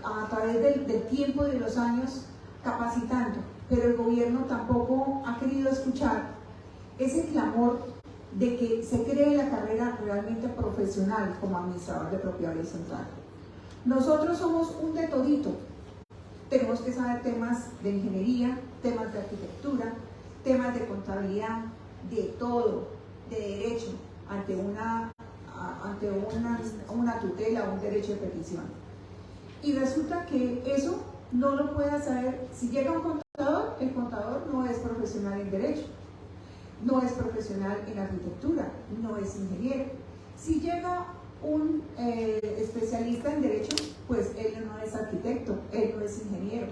a través del tiempo de los años capacitando, pero el gobierno tampoco ha querido escuchar ese clamor de que se cree la carrera realmente profesional como administrador de propiedad horizontal. Nosotros somos un de todito. Tenemos que saber temas de ingeniería, temas de arquitectura, temas de contabilidad, de todo, de derecho, ante una tutela o un derecho de petición. Y resulta que eso no lo puede saber. Si llega un contador, el contador no es profesional en derecho, no es profesional en arquitectura, no es ingeniero. Si llega un especialista en derecho, pues él no es arquitecto, él no es ingeniero.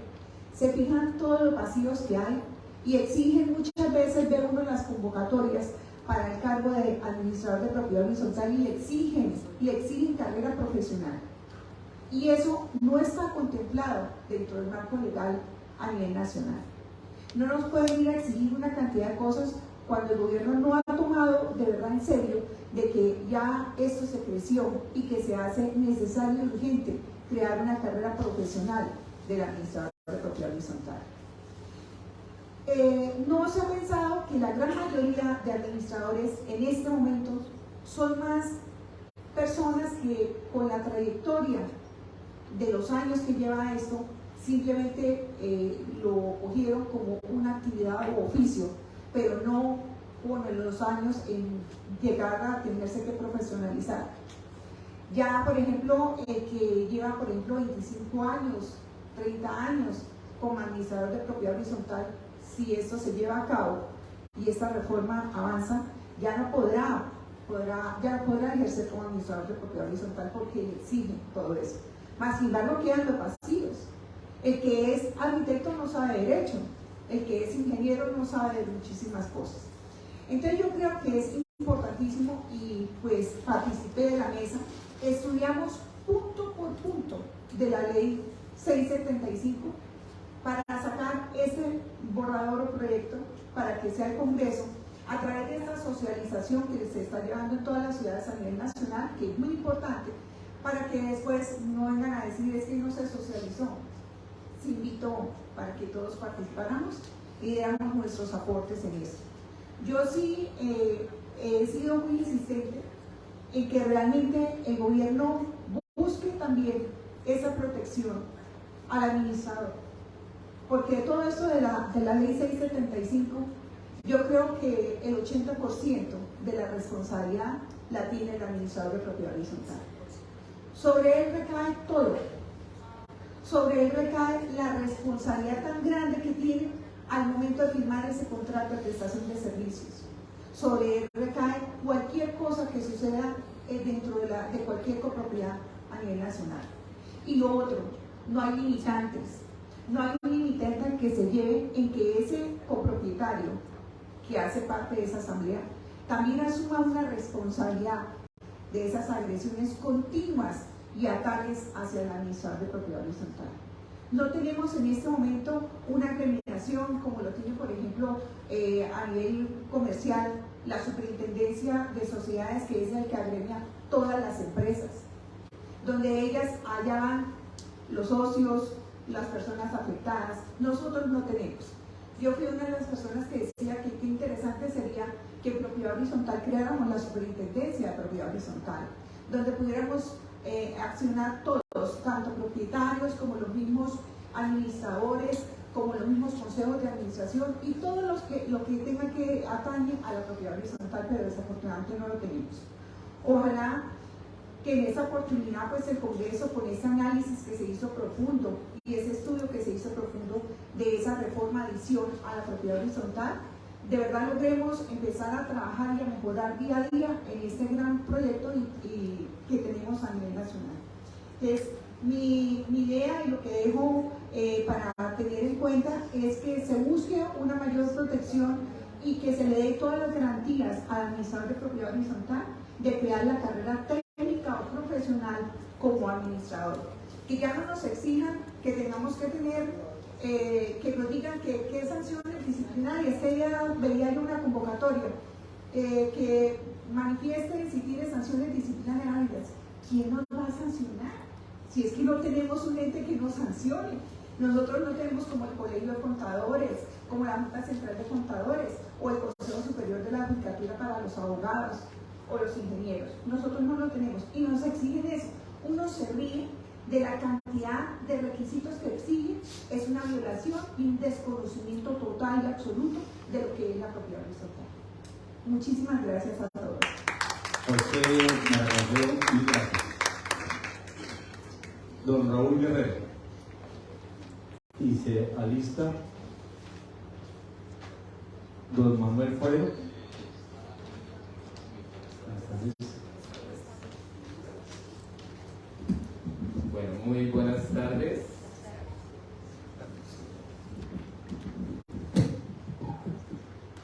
Se fijan todos los vacíos que hay y exigen, muchas veces ve uno las convocatorias para el cargo de administrador de propiedad horizontal y le exigen carrera profesional. Y eso no está contemplado dentro del marco legal a nivel nacional. No nos pueden ir a exigir una cantidad de cosas cuando el gobierno no ha tomado de verdad en serio de que ya esto se creció y que se hace necesario y urgente crear una carrera profesional del administrador de propiedad horizontal. No se ha pensado que la gran mayoría de administradores en este momento son más personas que con la trayectoria de los años que lleva esto simplemente lo cogieron como una actividad o oficio, pero no con los años en llegar a tenerse que profesionalizar. Ya, por ejemplo, que lleva, por ejemplo, 25 años, 30 años como administrador de propiedad horizontal, si esto se lleva a cabo y esta reforma avanza, ya no podrá ejercer como administrador de propiedad horizontal porque le exigen todo eso. Más sin embargo, quedan los pasivos. El que es arquitecto no sabe derecho, el que es ingeniero no sabe de muchísimas cosas. Entonces yo creo que es importantísimo y pues participé de la mesa, estudiamos punto por punto de la ley 675 para sacar ese borrador o proyecto para que sea el Congreso a través de esta socialización que se está llevando en todas las ciudades a nivel nacional, que es muy importante, para que después no vengan a decir es que no se socializó. Se invitó para que todos participáramos y diéramos nuestros aportes en esto. Yo sí he sido muy insistente en que realmente el gobierno busque también esa protección al administrador, porque todo esto de la ley 675, yo creo que el 80% de la responsabilidad la tiene el administrador de propiedad horizontal. Sobre él recae todo. Sobre él recae la responsabilidad tan grande que tiene al momento de firmar ese contrato de prestación de servicios. Sobre él recae cualquier cosa que suceda dentro de cualquier copropiedad a nivel nacional. Y lo otro, no hay limitantes. No hay un limitante que se lleve en que ese copropietario que hace parte de esa asamblea también asuma una responsabilidad de esas agresiones continuas y ataques hacia el administrador de propiedad horizontal. No tenemos en este momento una agremiación como lo tiene, por ejemplo, a nivel comercial, la Superintendencia de Sociedades, que es el que agremia todas las empresas, donde ellas allá van los socios, las personas afectadas. Nosotros no tenemos. Yo fui una de las personas que decía que qué interesante sería que en propiedad horizontal creáramos la Superintendencia de Propiedad Horizontal, donde pudiéramos accionar todos, tanto propietarios como los mismos administradores, como los mismos consejos de administración y todo lo que tenga que atañe a la propiedad horizontal, pero desafortunadamente no lo tenemos. Ojalá que en esa oportunidad pues el Congreso, con ese análisis que se hizo profundo y ese estudio que se hizo profundo de esa reforma adición a la propiedad horizontal, de verdad logremos empezar a trabajar y a mejorar día a día en este gran proyecto que tenemos a nivel nacional. Entonces, mi idea y lo que dejo para tener en cuenta es que se busque una mayor protección y que se le dé todas las garantías al administrador de propiedad horizontal de crear la carrera técnica o profesional como administrador. que ya no nos exijan que tengamos que tener, que nos digan qué sanciones disciplinarias. Este día veía yo una convocatoria que manifieste si tiene sanciones disciplinarias. ¿Quién nos va a sancionar? Si es que no tenemos un ente que nos sancione. Nosotros no tenemos como el Colegio de Contadores, como la Junta Central de Contadores o el Consejo Superior de la Judicatura para los abogados o los ingenieros. Nosotros no lo tenemos y nos exigen eso. Uno se ríe de la cantidad de requisitos que exigen, es una violación y un desconocimiento total y absoluto de lo que es la propiedad horizontal. Muchísimas gracias a todos. A usted, María José, y gracias. Don Raúl Guerrero. Y se alista don Manuel Fuero. Bueno, muy buenas tardes.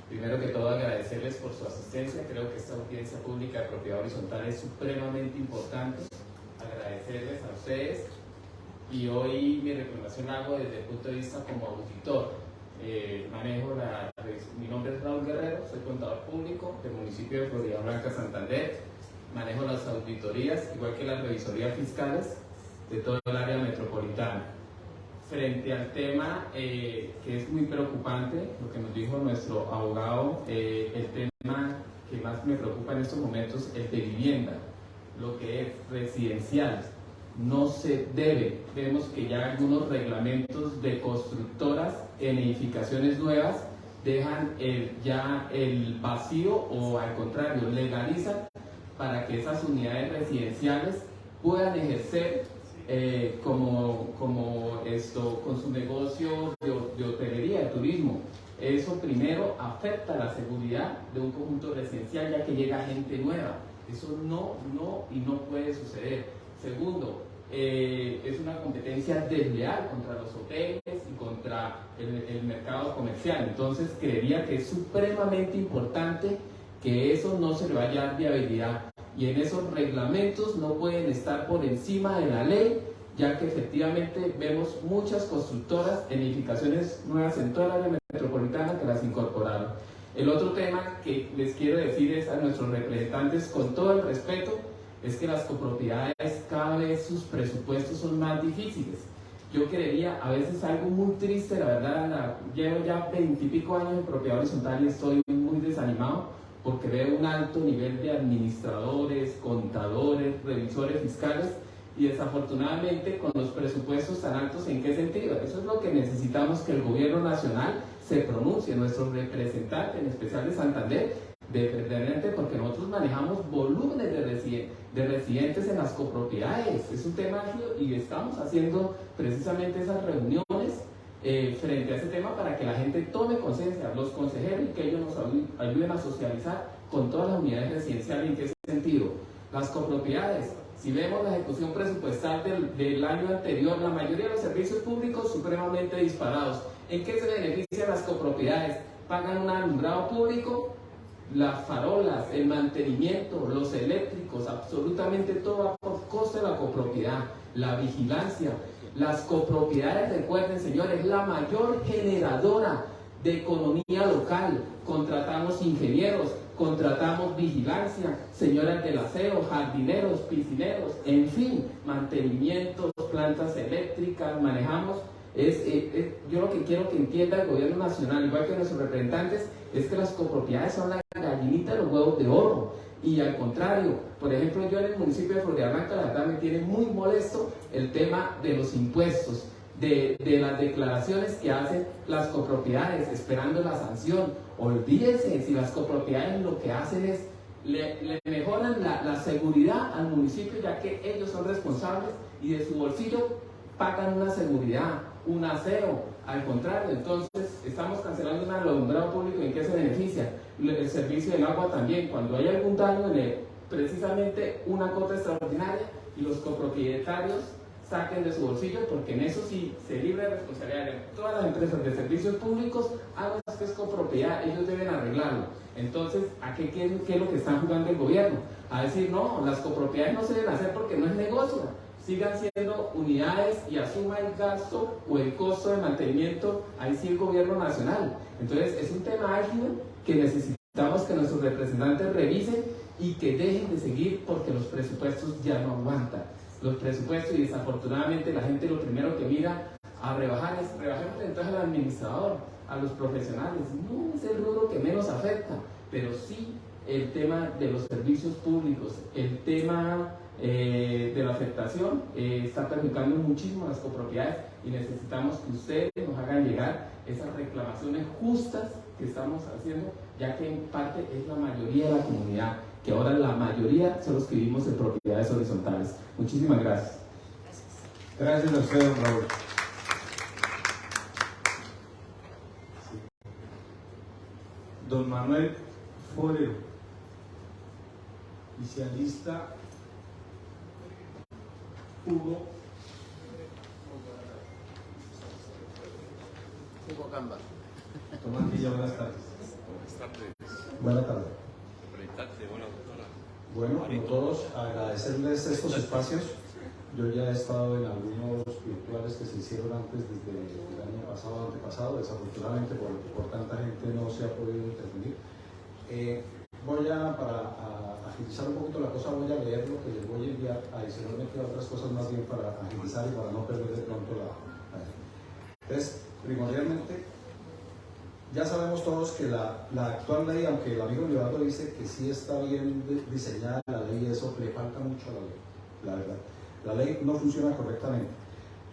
Primero que todo, agradecerles por su asistencia. Creo que esta audiencia pública de propiedad horizontal es supremamente importante. Agradecerles a ustedes. Y hoy mi reclamación la hago desde el punto de vista como auditor. Mi nombre es Raúl Guerrero, soy contador público del municipio de Floridablanca, Santander. Manejo las auditorías, igual que las revisorías fiscales de todo el área metropolitana. Frente al tema que es muy preocupante, lo que nos dijo nuestro abogado, el tema que más me preocupa en estos momentos es de vivienda, lo que es residencial. No se debe. Vemos que ya algunos reglamentos de constructoras en edificaciones nuevas dejan ya el vacío o al contrario legalizan para que esas unidades residenciales puedan ejercer con su negocio de hotelería, de turismo. Eso primero afecta la seguridad de un conjunto residencial ya que llega gente nueva. Eso no puede suceder. Segundo, es una competencia desleal contra los hoteles y contra el mercado comercial. Entonces creería que es supremamente importante que eso no se le vaya a dar viabilidad. Y en esos reglamentos no pueden estar por encima de la ley, ya que efectivamente vemos muchas constructoras en edificaciones nuevas en toda la área metropolitana que las incorporaron. El otro tema que les quiero decir es a nuestros representantes, con todo el respeto, es que las copropiedades cada vez sus presupuestos son más difíciles. Yo creería, a veces algo muy triste, la verdad, llevo ya 20 y pico años en propiedad horizontal y estoy muy desanimado porque veo un alto nivel de administradores, contadores, revisores fiscales y desafortunadamente con los presupuestos tan altos, ¿en qué sentido? Eso es lo que necesitamos que el gobierno nacional se pronuncie, nuestro representante, en especial de Santander, porque nosotros manejamos volúmenes de residentes en las copropiedades. Es un tema amplio y estamos haciendo precisamente esas reuniones frente a ese tema para que la gente tome conciencia, los consejeros, y que ellos nos ayuden a socializar con todas las unidades residenciales. ¿En qué sentido? Las copropiedades, si vemos la ejecución presupuestal del año anterior, la mayoría de los servicios públicos supremamente disparados. ¿En qué se benefician las copropiedades? Pagan un alumbrado público, las farolas, el mantenimiento, los eléctricos, absolutamente todo a costo de la copropiedad, la vigilancia. Las copropiedades, recuerden señores, es la mayor generadora de economía local. Contratamos ingenieros, contratamos vigilancia, señoras del aseo, jardineros, piscineros, en fin, mantenimientos, plantas eléctricas, manejamos. Yo lo que quiero que entienda el gobierno nacional, igual que nuestros representantes, es que las copropiedades son la gallinita de los huevos de oro. Y al contrario, por ejemplo, yo en el municipio de Floridablanca, la verdad me tiene muy molesto el tema de los impuestos, de las declaraciones que hacen las copropiedades esperando la sanción. Olvídense, si las copropiedades lo que hacen es le mejoran la seguridad al municipio, ya que ellos son responsables y de su bolsillo pagan una seguridad, un aseo. Al contrario, entonces estamos cancelando un alumbrado público. ¿En qué se beneficia? El servicio del agua también. Cuando hay algún daño, precisamente una cuota extraordinaria y los copropietarios saquen de su bolsillo, porque en eso sí se libre de responsabilidad. Todas las empresas de servicios públicos, algo que es copropiedad, ellos deben arreglarlo. Entonces, ¿qué es lo que están jugando el gobierno? A decir, no, las copropiedades no se deben hacer porque no es negocio. sigan siendo unidades y asuma el gasto o el costo de mantenimiento, ahí sí el gobierno nacional. Entonces es un tema álgido que necesitamos que nuestros representantes revisen y que dejen de seguir porque los presupuestos ya no aguantan. Los presupuestos, y desafortunadamente la gente lo primero que mira a rebajar es, rebajemos entonces al administrador, a los profesionales. No es el rubro que menos afecta, pero sí el tema de los servicios públicos, el tema de la afectación está perjudicando muchísimo a las copropiedades y necesitamos que ustedes nos hagan llegar esas reclamaciones justas que estamos haciendo, ya que en parte es la mayoría de la comunidad, que ahora la mayoría son los que vivimos en propiedades horizontales. Muchísimas gracias. Gracias a usted, don Raúl. Don Manuel Forero, especialista Hugo Gamba. Tomantilla, buenas tardes. Buenas tardes. Buenas tardes. Presentarte, bueno, doctora. Bueno, como todos, agradecerles estos espacios. Yo ya he estado en algunos virtuales que se hicieron antes, desde el año pasado, antepasado. Desafortunadamente, por tanta gente no se ha podido intervenir. Voy para agilizar un poquito la cosa, voy a leer lo que les voy a enviar, adicionalmente a otras cosas más bien para agilizar y para no perder de pronto la. Entonces, primordialmente, ya sabemos todos que la actual ley, aunque el amigo Leonardo dice que sí está bien diseñada la ley, eso le falta mucho a la ley, la verdad. La ley no funciona correctamente.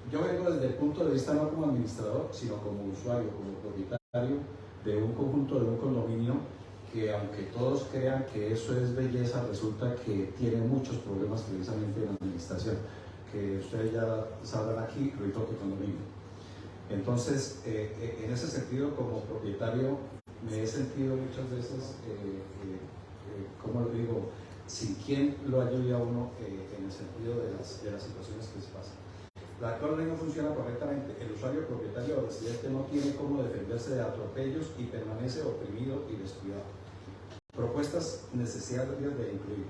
Yo vengo desde el punto de vista no como administrador, sino como usuario, como propietario de un conjunto, de un condominio, que aunque todos crean que eso es belleza, resulta que tiene muchos problemas precisamente en la administración, que ustedes ya sabrán aquí, Ritoque Condominio. Entonces, en ese sentido, como propietario, me he sentido muchas veces, ¿cómo lo digo?, sin quien lo ayude a uno en el sentido de las situaciones que se pasan. La actual ley no funciona correctamente. El usuario propietario o residente no tiene cómo defenderse de atropellos y permanece oprimido y descuidado. Propuestas necesarias de incluir.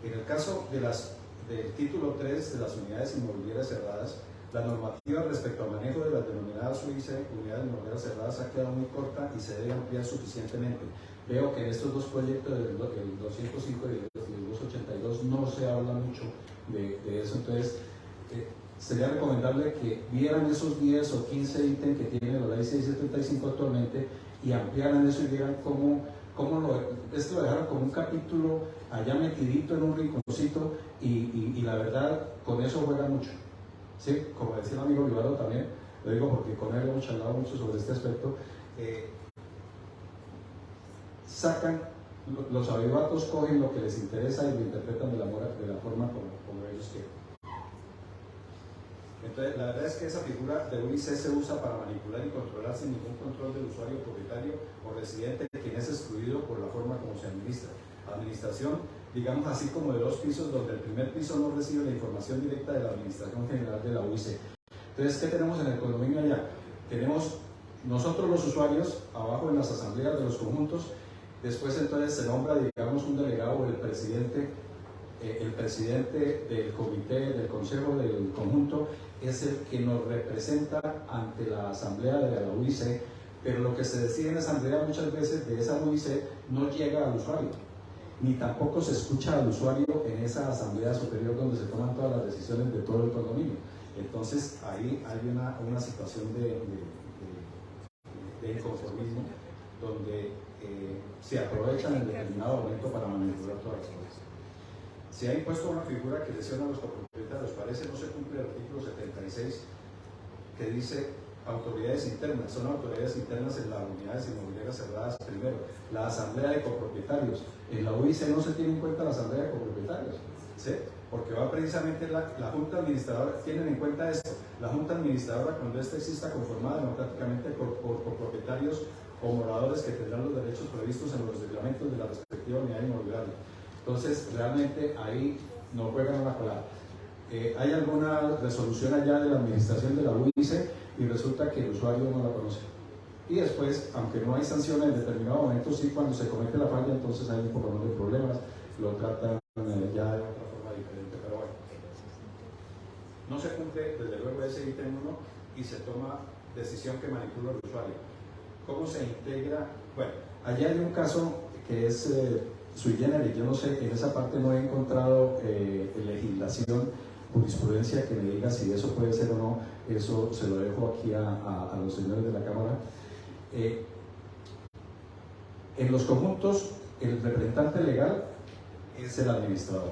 En el caso del título 3 de las unidades inmobiliarias cerradas, la normativa respecto al manejo de las denominadas UIC, unidades inmobiliarias cerradas, ha quedado muy corta y se debe ampliar suficientemente. Veo que en estos dos proyectos, del 205 y el 282, no se habla mucho de eso. Entonces, sería recomendable que vieran esos 10 o 15 ítems que tiene la ley 675 actualmente y ampliaran eso y vieran cómo esto lo dejaron como un capítulo allá metidito en un rinconcito y la verdad, con eso juega mucho. Sí, como decía el amigo Vivado también, lo digo porque con él hemos charlado mucho sobre este aspecto. Sacan, los avivatos cogen lo que les interesa y lo interpretan de la forma como ellos quieren. Entonces, la verdad es que esa figura de UIC se usa para manipular y controlar sin ningún control del usuario propietario o residente, quien es excluido por la forma como se administra. Administración, digamos así, como de dos pisos, donde el primer piso no recibe la información directa de la Administración General de la UIC. Entonces, ¿qué tenemos en el condominio allá? Tenemos nosotros los usuarios, abajo en las asambleas de los conjuntos, después entonces se nombra, digamos, un delegado o el presidente del comité, del consejo del conjunto, es el que nos representa ante la asamblea de la UIC, pero lo que se decide en la asamblea muchas veces de esa UIC no llega al usuario, ni tampoco se escucha al usuario en esa asamblea superior donde se toman todas las decisiones de todo el condominio. Entonces ahí hay una situación de inconformismo donde se aprovechan en determinado momento para manipular todas las cosas. Se ha impuesto una figura que lesiona a los copropietarios. Parece no se cumple el artículo 76 que dice autoridades internas. Son autoridades internas en las unidades inmobiliarias cerradas primero. La asamblea de copropietarios. En la UIC no se tiene en cuenta la asamblea de copropietarios, ¿sí? Porque va precisamente la Junta Administradora, tienen en cuenta esto, la Junta Administradora cuando ésta exista conformada democráticamente por copropietarios o moradores que tendrán los derechos previstos en los reglamentos de la respectiva unidad inmobiliaria. Entonces, realmente ahí no juegan una colada. Hay alguna resolución allá de la administración de la UIC y resulta que el usuario no la conoce. Y después, aunque no hay sanciones en determinado momento, sí, cuando se comete la falla, entonces hay un poco más de problemas, lo tratan ya de otra forma diferente, pero bueno. No se cumple desde luego ese ítem 1 y se toma decisión que manipula al usuario. ¿Cómo se integra? Bueno, allá hay un caso que es sui generis. Yo no sé, en esa parte no he encontrado legislación, jurisprudencia que me diga si eso puede ser o no. Eso se lo dejo aquí a los señores de la Cámara. En los conjuntos, el representante legal es el administrador.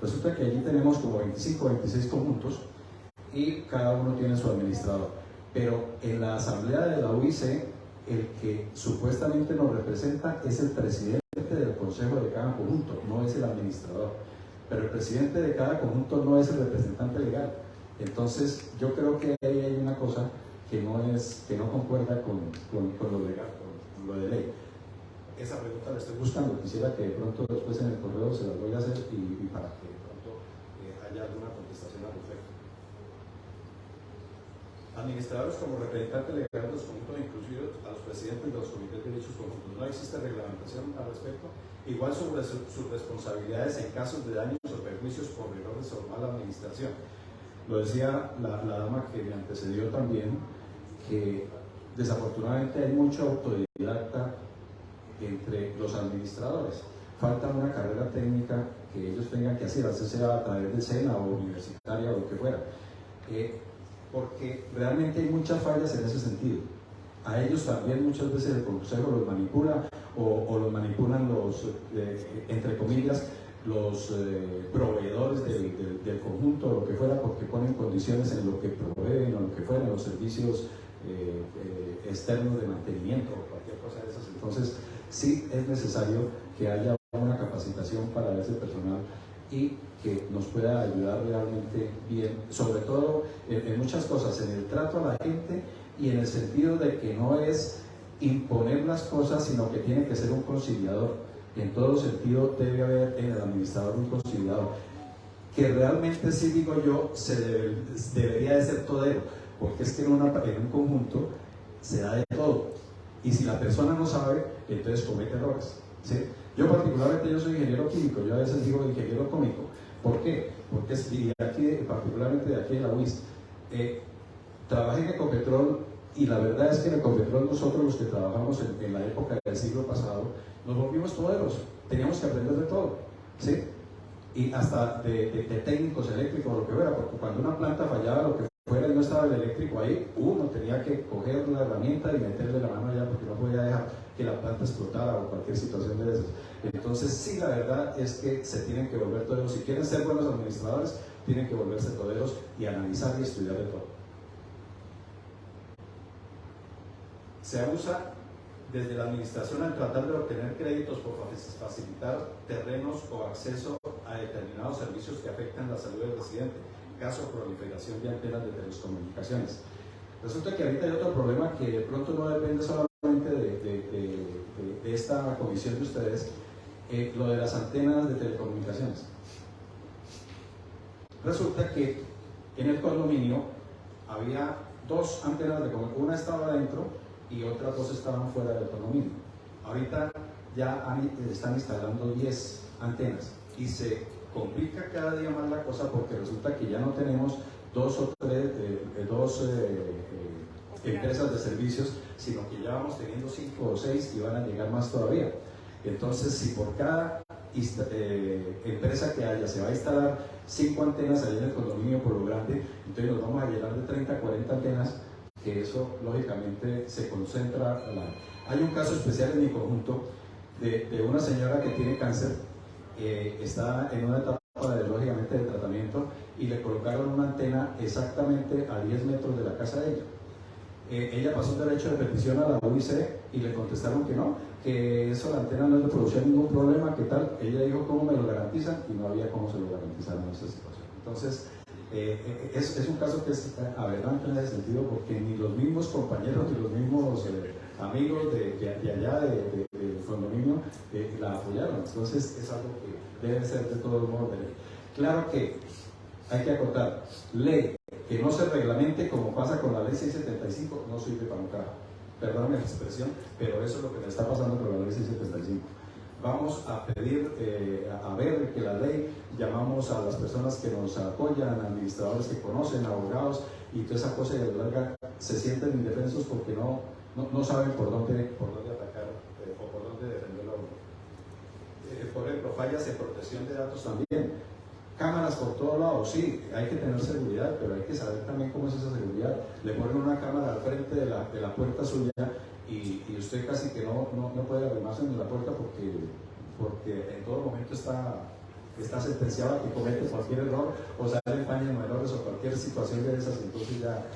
Resulta que allí tenemos como 25 o 26 conjuntos y cada uno tiene su administrador. Pero en la asamblea de la UIC, el que supuestamente nos representa es el presidente del consejo de cada conjunto, no es el administrador. Pero el presidente de cada conjunto no es el representante legal. Entonces, yo creo que ahí hay una cosa que no concuerda con lo legal, con lo de ley. Esa pregunta la estoy buscando, quisiera que de pronto después en el correo se las voy a hacer y para que de pronto haya alguna contestación al respecto. Administradores como representante legal de los conjuntos, inclusive a los presidentes de los comités de dichos conjuntos. No existe reglamentación al respecto. Igual sobre sus responsabilidades en casos de daños o perjuicios por errores o mala administración. Lo decía la dama que me antecedió también, que desafortunadamente hay mucho autodidacta entre los administradores. Falta una carrera técnica que ellos tengan que hacer, así sea a través de SENA o universitaria o lo que fuera. Porque realmente hay muchas fallas en ese sentido. A ellos también muchas veces el consejo los manipula o los manipulan los, entre comillas, los proveedores del conjunto o lo que fuera, porque ponen condiciones en lo que proveen o lo que fuera, los servicios externos de mantenimiento o cualquier cosa de esas. Entonces sí es necesario que haya una capacitación para ese personal y que nos pueda ayudar realmente bien, sobre todo en muchas cosas, en el trato a la gente y en el sentido de que no es imponer las cosas, sino que tiene que ser un conciliador. En todo sentido debe haber en el administrador un conciliador, que realmente sí digo yo, debería de ser todero, porque es que en un conjunto se da de todo, y si la persona no sabe, entonces comete errores, ¿sí? Yo particularmente, yo soy ingeniero químico, yo a veces digo ingeniero cómico. ¿Por qué? Porque particularmente de aquí de la UIS, trabajé en Ecopetrol y la verdad es que en Ecopetrol nosotros los que trabajamos en la época del siglo pasado nos volvimos toderos, teníamos que aprender de todo, ¿sí? Y hasta de técnicos eléctricos o lo que fuera, porque cuando una planta fallaba, lo que fuera y no estaba el eléctrico ahí, uno tenía que coger la herramienta y meterle la mano allá porque no podía dejar que la planta explotara o cualquier situación de esas. Entonces sí, la verdad es que se tienen que volver toderos. Si quieren ser buenos administradores, tienen que volverse toderos y analizar y estudiar de todo. Se abusa desde la administración al tratar de obtener créditos por facilitar terrenos o acceso a determinados servicios que afectan la salud del residente, caso proliferación de antenas de telecomunicaciones. Resulta que ahorita hay otro problema que de pronto no depende solamente de esta comisión de ustedes, lo de las antenas de telecomunicaciones. Resulta que en el condominio había dos antenas de comunicación, una estaba adentro y otras dos estaban fuera del condominio. Ahorita ya están instalando 10 antenas y se complica cada día más la cosa porque resulta que ya no tenemos dos empresas de servicios, sino que ya vamos teniendo 5 o 6 y van a llegar más todavía. Entonces, si por cada empresa que haya se va a instalar 5 antenas allá en el condominio por lo grande, entonces nos vamos a llenar de 30 a 40 antenas, que eso lógicamente se concentra. Hay un caso especial en mi conjunto de una señora que tiene cáncer, está en una etapa lógicamente de tratamiento y le colocaron una antena exactamente a 10 metros de la casa de ella. Ella pasó un derecho de petición a la UIC y le contestaron que no, que eso la antena no le producía ningún problema, que tal. Ella dijo cómo me lo garantizan y no había cómo se lo garantizaron en esa situación. Entonces es un caso que es aberrante en ese sentido, porque ni los mismos compañeros ni los mismos amigos de allá del condominio la apoyaron. Entonces es algo que debe ser de todos modos de ley. Claro que hay que acotar, ley que no se reglamente como pasa con la ley 675 no sirve para un carajo. Perdóname la expresión, pero eso es lo que le está pasando con la ley 675. vamos a pedir, a ver que la ley, llamamos a las personas que nos apoyan, administradores que conocen, abogados y toda esa cosa, y a la larga se sienten indefensos porque no saben por dónde atacar o por dónde defender la uno. Por ejemplo, fallas en protección de datos también. Cámaras por todos lados, sí, hay que tener seguridad, pero hay que saber también cómo es esa seguridad. Le ponen una cámara al frente de la puerta suya y usted casi que no puede arrimarse en la puerta porque en todo momento está sentenciado a que comete cualquier error o sale en paños menores o cualquier situación de esas, entonces ya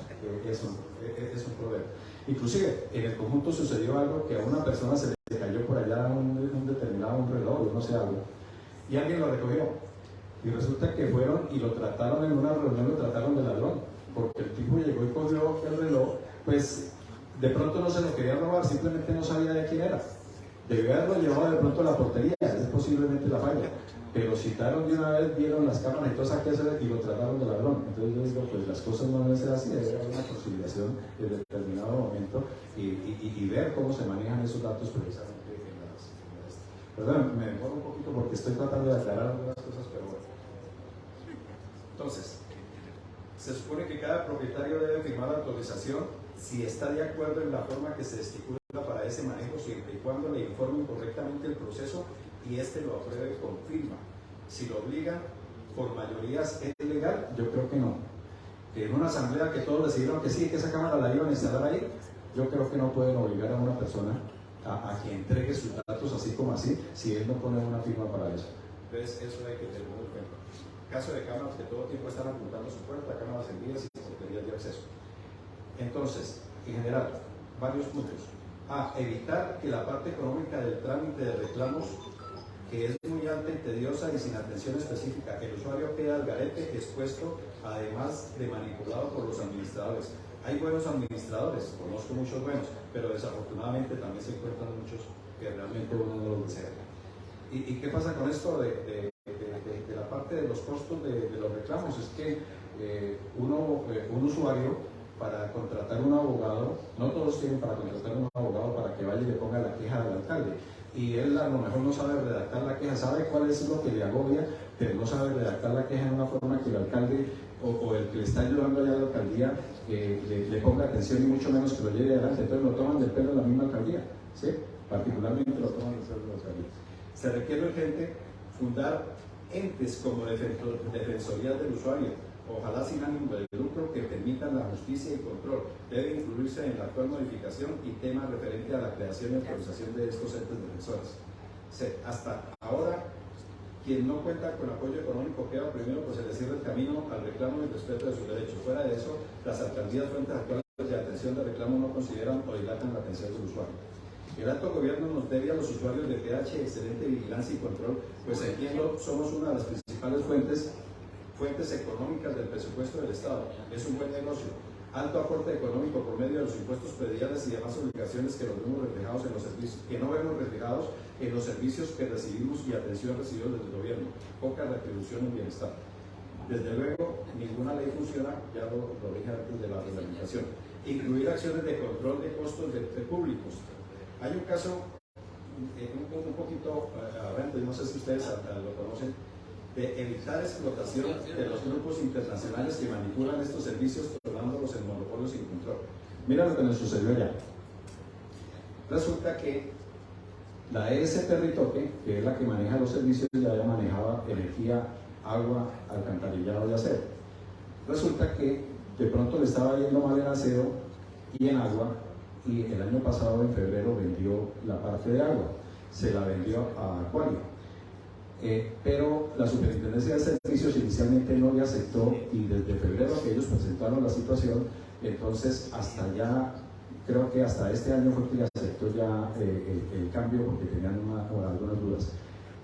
es un problema. Inclusive en el conjunto sucedió algo que a una persona se le cayó por allá un determinado reloj, no sé algo, y alguien lo recogió. Y resulta que fueron y lo trataron en una reunión, lo trataron de ladrón, porque el tipo llegó y cogió el reloj, pues de pronto no se lo quería robar, simplemente no sabía de quién era. Debió haberlo llevado de pronto a la portería, es posiblemente la falla, pero citaron de una vez, vieron las cámaras y todo eso y lo trataron de ladrón. Entonces yo digo, pues las cosas no deben ser así, debe haber una conciliación en determinado momento y ver cómo se manejan esos datos precisamente en las. Perdón, me demoro un poquito porque estoy tratando de aclarar algunas cosas, pero bueno. Entonces, se supone que cada propietario debe firmar la autorización si está de acuerdo en la forma que se estipula para ese manejo, siempre y cuando le informen correctamente el proceso y éste lo apruebe con firma. Si lo obligan por mayorías, ¿es legal? Yo creo que no. Que en una asamblea que todos decidieron que sí, que esa cámara la iban a instalar ahí, yo creo que no pueden obligar a una persona a que entregue sus datos así como así, si él no pone una firma para eso. Entonces, eso hay que tenerlo en cuenta. Caso de cámaras que todo el tiempo están apuntando su puerta, cámaras en vías y porterías de acceso. Entonces, en general, varios puntos. Evitar que la parte económica del trámite de reclamos, que es muy alta y tediosa y sin atención específica, el usuario queda al garete, expuesto, además de manipulado por los administradores. Hay buenos administradores, conozco muchos buenos, pero desafortunadamente también se encuentran muchos que realmente uno no los desea. ¿Y qué pasa con esto de la parte de los costos de los reclamos? Es que un usuario, para contratar un abogado, no todos tienen para contratar un abogado para que vaya y le ponga la queja al alcalde, y él a lo mejor no sabe redactar la queja, sabe cuál es lo que le agobia, pero no sabe redactar la queja en una forma que el alcalde o el que le está ayudando allá a la alcaldía le ponga atención, y mucho menos que lo lleve adelante. Entonces lo toman del pelo en la misma alcaldía, ¿sí? Particularmente lo toman del pelo de la alcaldía. Se requiere urgente fundar entes como defensorías del usuario, ojalá sin ánimo de lucro, que permitan la justicia y control. Debe incluirse en la actual modificación y tema referente a la creación y autorización de estos entes defensores. Hasta ahora, quien no cuenta con apoyo económico queda primero, pues se le cierra el camino al reclamo y respeto de sus derechos. Fuera de eso, las alcaldías fuentes actuales de atención de reclamo no consideran o dilatan la atención del usuario. El alto gobierno nos debe a los usuarios de PH excelente vigilancia y control, pues entiendo, somos una de las principales fuentes económicas del presupuesto del Estado. Es un buen negocio. Alto aporte económico por medio de los impuestos prediales y demás obligaciones que no vemos reflejados en los servicios que recibimos y atención recibidos desde el gobierno. Poca retribución y bienestar. Desde luego, ninguna ley funciona, ya lo dije antes de la reglamentación. Incluir acciones de control de costos de públicos. Hay un caso un poquito aberrante, no sé si ustedes lo conocen, de evitar explotación de los grupos internacionales que manipulan estos servicios, tornándolos en monopolios sin control. Mira lo que nos sucedió allá. Resulta que la ES Territoque, que es la que maneja los servicios, ya manejaba energía, agua, alcantarillado y acero. Resulta que de pronto le estaba yendo mal en acero y en agua, y el año pasado, en febrero, vendió la parte de agua, se la vendió a Acuario. Pero la Superintendencia de Servicios inicialmente no le aceptó, y desde febrero que ellos presentaron la situación, entonces hasta ya, creo que hasta este año fue que le aceptó ya el cambio, porque tenían algunas dudas.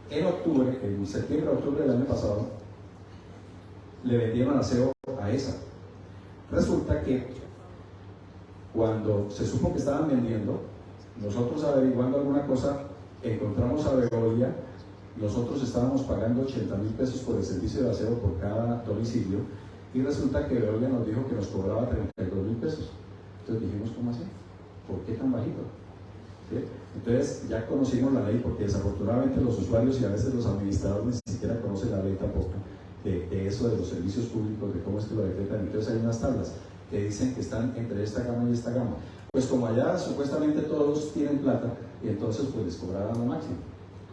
En octubre, en septiembre-octubre del año pasado, le vendieron acero a ESA. Resulta que cuando se supo que estaban vendiendo, nosotros averiguando alguna cosa, encontramos a Veolia. Nosotros estábamos pagando 80.000 pesos por el servicio de acero por cada domicilio, y resulta que Veolia nos dijo que nos cobraba 32.000 pesos. Entonces dijimos, ¿cómo así? ¿Por qué tan bajito? ¿sí? Entonces ya conocimos la ley, porque desafortunadamente los usuarios y a veces los administradores ni siquiera conocen la ley tampoco, de eso de los servicios públicos, de cómo es que lo decretan. Entonces hay unas tablas que dicen que están entre esta gama y esta gama. Pues como allá supuestamente todos tienen plata, y entonces pues les cobraban lo máximo.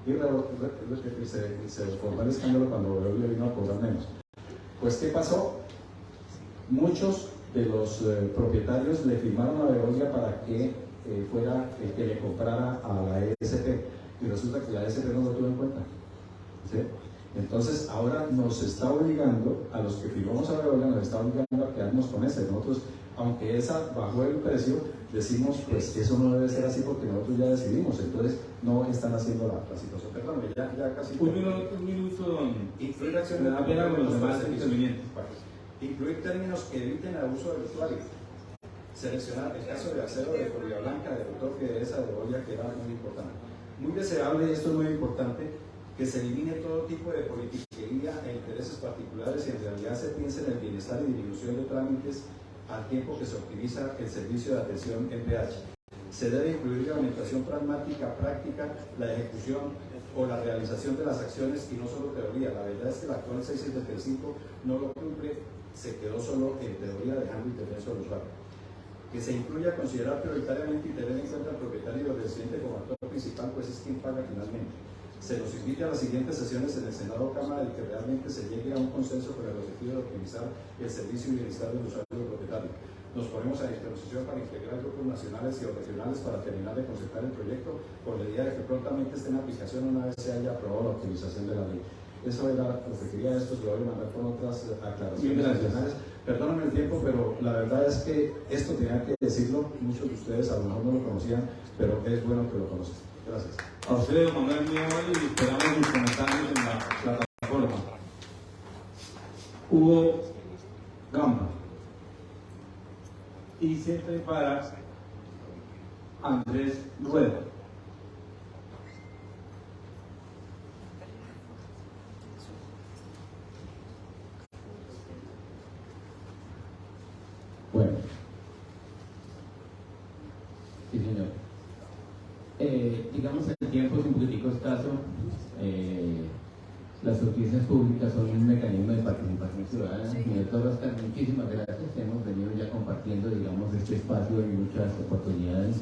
Y se formó el escándalo cuando Veolia vino a cobrar menos. Pues ¿qué pasó? Muchos de los propietarios le firmaron a Veolia para que fuera el que le comprara a la ESP, y resulta que la ESP no lo tuvo en cuenta, ¿sí? Entonces ahora nos está obligando, a los que firmamos a Veolia, nos está obligando a quedarnos con ese. Nosotros, aunque esa bajó el precio, decimos pues que eso no debe ser así porque nosotros ya decidimos, entonces no están haciendo la situación. Perdón, ya casi... Un minuto, don. Incluir acciones Le da pena con los demás intervinientes. Incluir términos que eviten el abuso del usuario. Seleccionar el caso de Acero de Florida Blanca, de Doctor Fidesa, de Boya, que era muy importante. Muy deseable, y esto es muy importante, que se elimine todo tipo de politiquería e intereses particulares y en realidad se piense en el bienestar y disminución de trámites al tiempo que se optimiza el servicio de atención en PH. Se debe incluir la orientación pragmática, práctica, la ejecución o la realización de las acciones y no solo teoría. La verdad es que el actual 675 no lo cumple, se quedó solo en teoría, dejando indefenso al usuario. Que se incluya considerar prioritariamente y tener en cuenta al propietario y al residente como actor principal, pues es quien paga finalmente. Se nos invite a las siguientes sesiones en el Senado o Cámara y que realmente se llegue a un consenso con el objetivo de optimizar el servicio y bienestar del usuario y del propietario. Nos ponemos a disposición para integrar grupos nacionales y regionales para terminar de concertar el proyecto con la idea de que prontamente esté en aplicación una vez se haya aprobado la optimización de la ley. Eso era lo que quería, esto se lo voy a mandar con otras aclaraciones adicionales. Perdóname el tiempo, pero la verdad es que esto tenía que decirlo, muchos de ustedes a lo mejor no lo conocían, pero es bueno que lo conozcan. Gracias. A ustedes, don Manuel, muy amable, y esperamos sus comentarios en la plataforma. Hugo Gamba. Y se prepara Andrés Rueda. Bueno, sí señor. Digamos el tiempo es un poquitico escaso. Las audiencias públicas son un mecanismo de participación ciudadana. Señor Torres, muchísimas gracias. Hemos venido ya compartiendo, digamos, este espacio en muchas oportunidades.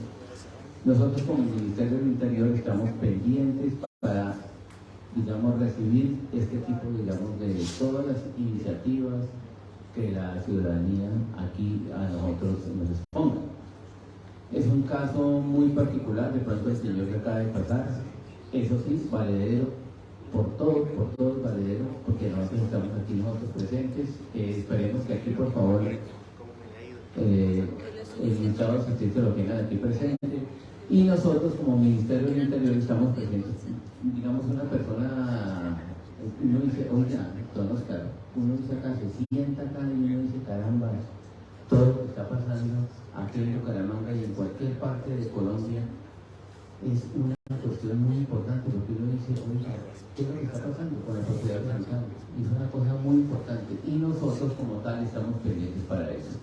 Nosotros como Ministerio del Interior estamos pendientes para, digamos, recibir este tipo, digamos, de todas las iniciativas que la ciudadanía aquí a nosotros nos exponga. Es un caso muy particular, de pronto el señor que acaba de pasar, eso sí, valedero por todo valedero, porque nosotros estamos aquí nosotros presentes. Esperemos que aquí, por favor, el Estado de Justicia lo tengan aquí presente, y nosotros como Ministerio del Interior estamos presentes. Digamos, una persona, uno dice, oiga, don Oscar, uno dice acá, se sienta acá y uno dice, caramba, todo lo que está pasando aquí en Bucaramanga y en cualquier parte de Colombia es una cuestión muy importante, porque uno dice, oiga, ¿qué es lo que está pasando con la propiedad horizontal? Y es una cosa muy importante, y nosotros como tal estamos pendientes para eso.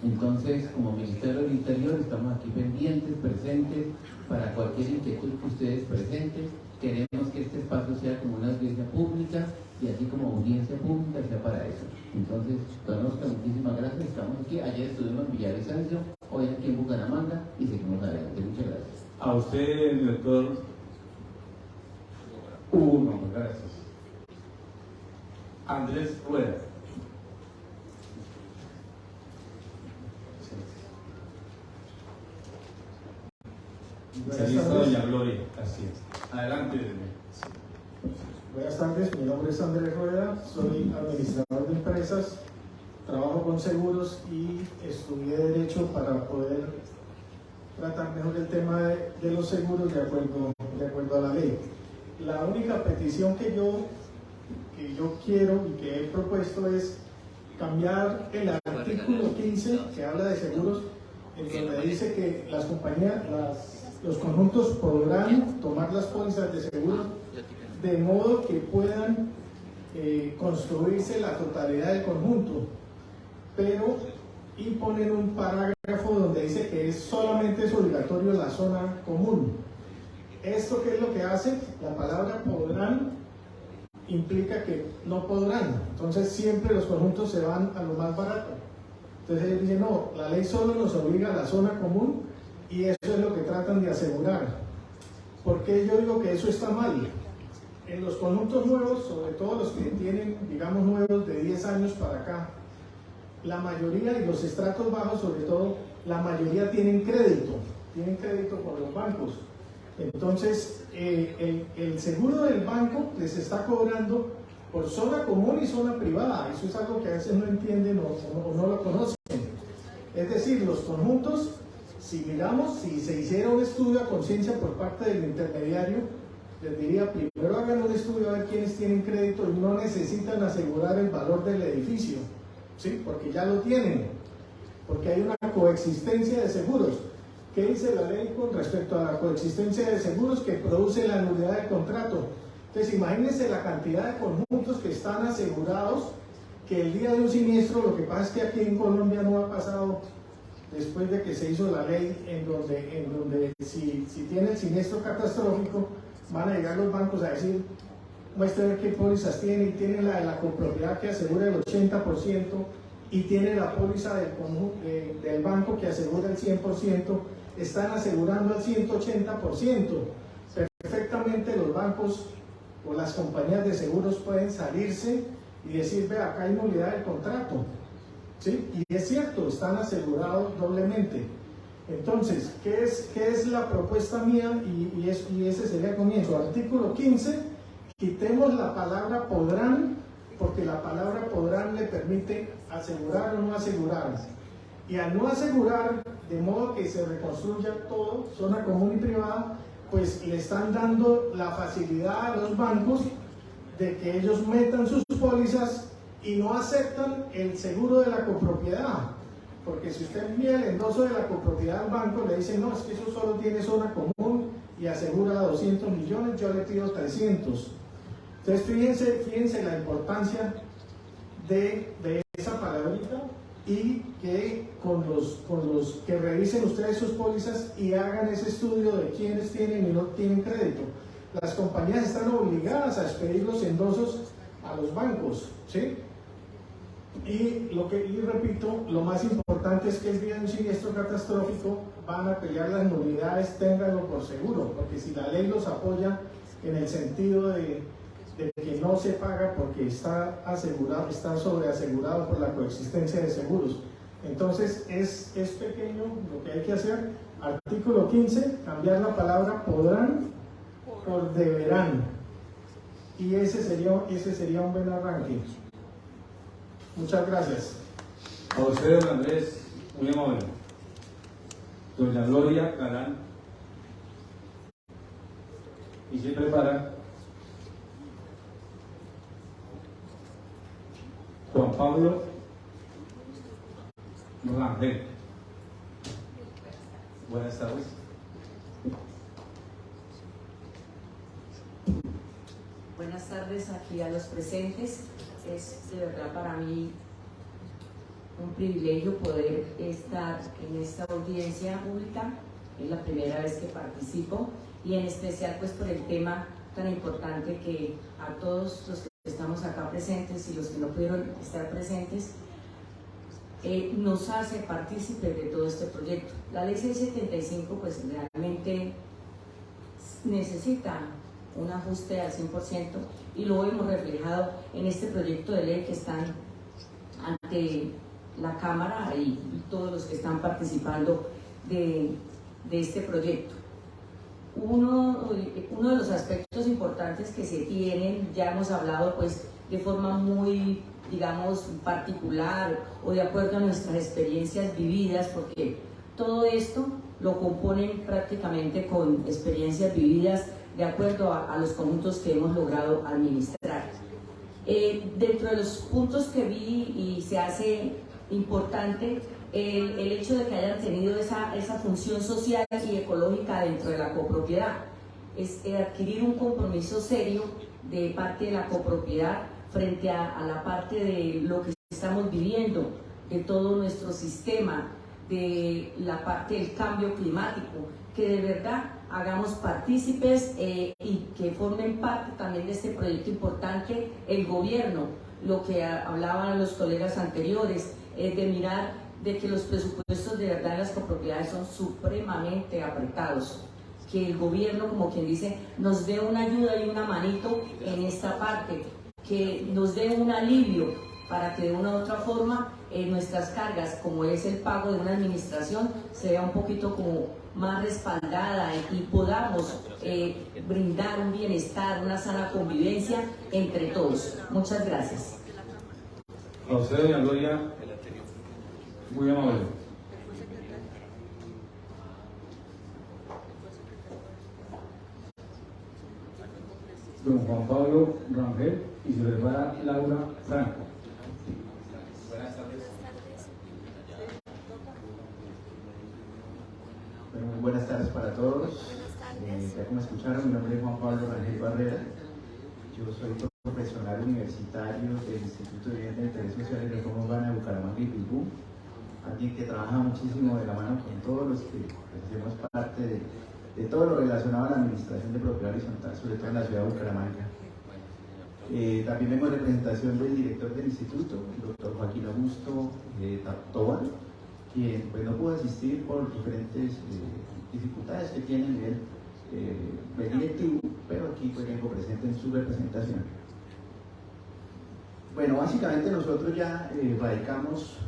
Entonces, como Ministerio del Interior estamos aquí pendientes, presentes, para cualquier inquietud que ustedes presenten. Queremos que este espacio sea como una audiencia pública, y así como audiencia pública sea para eso. Entonces, don Oscar, muchísimas gracias, estamos aquí. Ayer estuvimos en Villavicencio, hoy aquí en Bucaramanga, y seguimos adelante. Muchas gracias. A usted, director Hugo, gracias. Andrés Rueda. Socialista doña Gloria. Así es. Adelante. Buenas tardes, mi nombre es Andrés Rueda, soy administrador de empresas, trabajo con seguros y estudié Derecho para poder tratar mejor el tema de los seguros de acuerdo a la ley. La única petición que yo quiero y que he propuesto es cambiar el artículo 15 que habla de seguros, en donde dice que las compañías, los conjuntos podrán tomar las pólizas de seguro de modo que puedan construirse la totalidad del conjunto, pero y ponen un parágrafo donde dice que solamente es obligatorio la zona común. ¿Esto qué es lo que hace? La palabra podrán implica que no podrán, entonces siempre los conjuntos se van a lo más barato. Entonces ellos dicen, no, la ley solo nos obliga a la zona común y eso es lo que tratan de asegurar. ¿Por qué yo digo que eso está mal? En los conjuntos nuevos, sobre todo los que tienen, digamos, nuevos de 10 años para acá, la mayoría, y los estratos bajos sobre todo, la mayoría tienen crédito con los bancos. Entonces, el seguro del banco les está cobrando por zona común y zona privada. Eso es algo que a veces no entienden o no lo conocen. Es decir, los conjuntos, si miramos, si se hiciera un estudio a conciencia por parte del intermediario, les diría, primero hagan un estudio a ver quiénes tienen crédito y no necesitan asegurar el valor del edificio, ¿sí? Porque ya lo tienen, porque hay una coexistencia de seguros. ¿Qué dice la ley con respecto a la coexistencia de seguros? Que produce la nulidad del contrato. Entonces imagínense la cantidad de conjuntos que están asegurados, que el día de un siniestro, lo que pasa es que aquí en Colombia no ha pasado después de que se hizo la ley en donde si tiene el siniestro catastrófico, van a llegar los bancos a decir, muestra qué pólizas tiene, y tiene la de la copropiedad que asegura el 80%, y tiene la póliza del banco que asegura el 100%, están asegurando el 180%. Perfectamente los bancos o las compañías de seguros pueden salirse y decir, ve, acá hay nulidad del contrato, ¿sí? Y es cierto, están asegurados doblemente. Entonces, ¿qué es la propuesta mía? Y ese sería el comienzo. Artículo 15, quitemos la palabra podrán, porque la palabra podrán le permite asegurar o no asegurar. Y al no asegurar, de modo que se reconstruya todo, zona común y privada, pues le están dando la facilidad a los bancos de que ellos metan sus pólizas y no aceptan el seguro de la copropiedad. Porque si usted envía el endoso de la copropiedad al banco, le dicen, no, es que eso solo tiene zona común y asegura 200 millones, yo le pido 300. Entonces fíjense la importancia de esa palabrita, y que con los que revisen ustedes sus pólizas y hagan ese estudio de quiénes tienen y no tienen crédito. Las compañías están obligadas a expedir los endosos a los bancos, ¿sí? Y repito, lo más importante es que el día de un siniestro catastrófico van a pelear las nulidades, ténganlo por seguro, porque si la ley los apoya en el sentido de que no se paga porque está asegurado, está sobreasegurado por la coexistencia de seguros. Entonces es pequeño lo que hay que hacer. Artículo 15, cambiar la palabra podrán por deberán, y ese sería un buen arranque. Muchas gracias. A usted, don Andrés, muy amable. Doña Gloria Galán, y se prepara Juan Pablo Rangel. Buenas tardes. Buenas tardes aquí a los presentes. Es de verdad para mí un privilegio poder estar en esta audiencia pública. Es la primera vez que participo, y en especial pues por el tema tan importante que a todos los que estamos acá presentes y los que no pudieron estar presentes nos hace partícipes de todo este proyecto. La ley 675 pues realmente necesita un ajuste al 100%, y lo hemos reflejado en este proyecto de ley que están ante la Cámara y todos los que están participando de este proyecto. Uno de los aspectos importantes que se tienen, ya hemos hablado pues de forma muy, digamos, particular o de acuerdo a nuestras experiencias vividas, porque todo esto lo componen prácticamente con experiencias vividas de acuerdo a los conjuntos que hemos logrado administrar. Dentro de los puntos que vi y se hace importante el hecho de que hayan tenido esa función social y ecológica dentro de la copropiedad, es adquirir un compromiso serio de parte de la copropiedad frente a la parte de lo que estamos viviendo, de todo nuestro sistema, de la parte del cambio climático, que de verdad hagamos partícipes y que formen parte también de este proyecto importante el gobierno, lo que hablaban los colegas anteriores, de mirar de que los presupuestos de verdad en las copropiedades son supremamente apretados, que el gobierno, como quien dice, nos dé una ayuda y una manito en esta parte, que nos dé un alivio para que de una u otra forma nuestras cargas, como es el pago de una administración, sea un poquito como más respaldada y podamos brindar un bienestar, una sana convivencia entre todos. Muchas gracias. A usted, doña Gloria, muy amable. Don Juan Pablo Rangel y se le prepara Laura Franco. Buenas tardes. Bueno, muy buenas tardes para todos. Ya como escucharon, mi nombre es Juan Pablo Rangel Barrera. Yo soy profesional universitario del Instituto de Vivienda de Interés Social y Reforma Urbana de Bucaramanga y Pilbú. Alguien que trabaja muchísimo de la mano con todos los que hacemos parte de todo lo relacionado a la administración de propiedad horizontal, sobre todo en la ciudad de Bucaramanga. También vengo en representación del director del instituto, el doctor Joaquín Augusto Toba, quien pues, no pudo asistir por diferentes dificultades que tiene a nivel directivo, pero aquí pues, vengo presente en su representación. Bueno, básicamente nosotros ya radicamos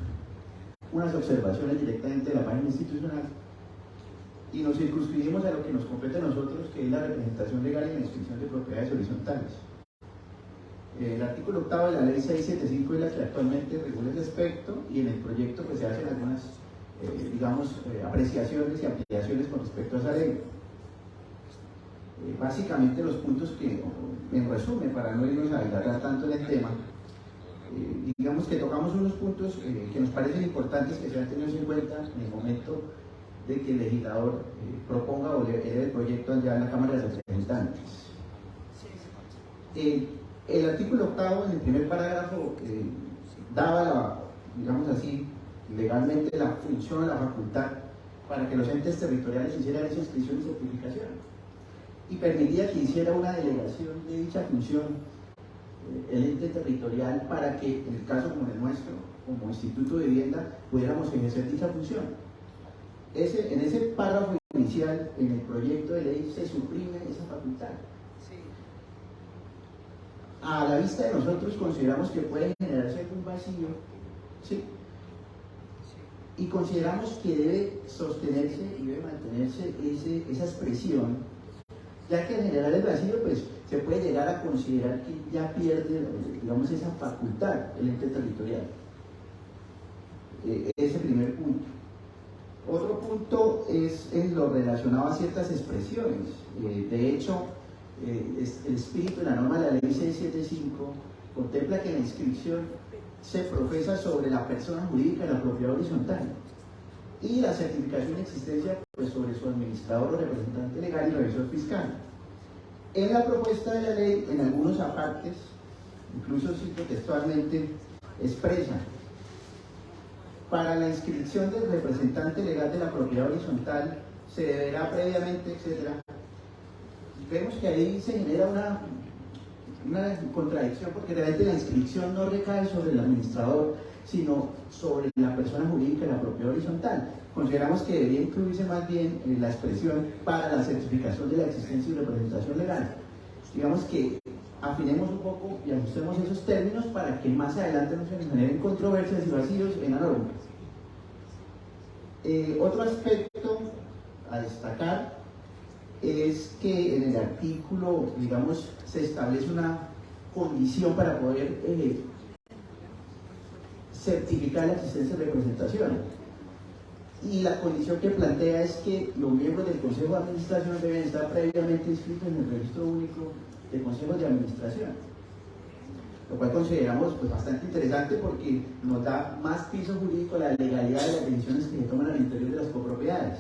unas observaciones directamente de la página institucional y nos circunscribimos a lo que nos compete a nosotros, que es la representación legal y la inscripción de propiedades horizontales. El artículo 8 de la ley 675 es la que actualmente regula ese aspecto, y en el proyecto pues, se hacen algunas, apreciaciones y ampliaciones con respecto a esa ley. Básicamente los puntos que, en resumen, para no irnos a dilatar tanto en el tema, digamos que tocamos unos puntos que nos parecen importantes que sean tenidos en cuenta en el momento de que el legislador proponga o eleve el proyecto allá en la Cámara de Representantes. El artículo 8, en el primer parágrafo, daba, digamos así, legalmente la función o la facultad para que los entes territoriales hicieran esa inscripción y certificación, y permitía que hiciera una delegación de dicha función el ente territorial para que, en el caso como el nuestro, como Instituto de Vivienda, pudiéramos ejercer dicha función. En ese párrafo inicial, en el proyecto de ley, se suprime esa facultad. A la vista de nosotros consideramos que puede generarse algún vacío, ¿sí? Y consideramos que debe sostenerse y debe mantenerse esa expresión, ya que al generar el vacío, pues se puede llegar a considerar que ya pierde, digamos, esa facultad el ente territorial. Ese primer punto. Otro punto es en lo relacionado a ciertas expresiones. De hecho, el espíritu de la norma de la ley 675 contempla que la inscripción se profesa sobre la persona jurídica de la propiedad horizontal y la certificación de existencia pues, sobre su administrador o representante legal y revisor fiscal. En la propuesta de la ley, en algunos apartes, incluso cito textualmente, expresa: para la inscripción del representante legal de la propiedad horizontal se deberá previamente, etc. Vemos que ahí se genera una contradicción, porque realmente la inscripción no recae sobre el administrador, sino sobre la persona jurídica de la propiedad horizontal. Consideramos que debería incluirse más bien la expresión para la certificación de la existencia y representación legal. Digamos que afinemos un poco y ajustemos esos términos para que más adelante no se nos generen controversias y vacíos en la norma. Otro aspecto a destacar es que en el artículo, digamos, se establece una condición para poder certificar la existencia de representación. Y la condición que plantea es que los miembros del Consejo de Administración deben estar previamente inscritos en el Registro Único de Consejos de Administración, lo cual consideramos pues, bastante interesante porque nos da más piso jurídico a la legalidad de las decisiones que se toman al interior de las copropiedades.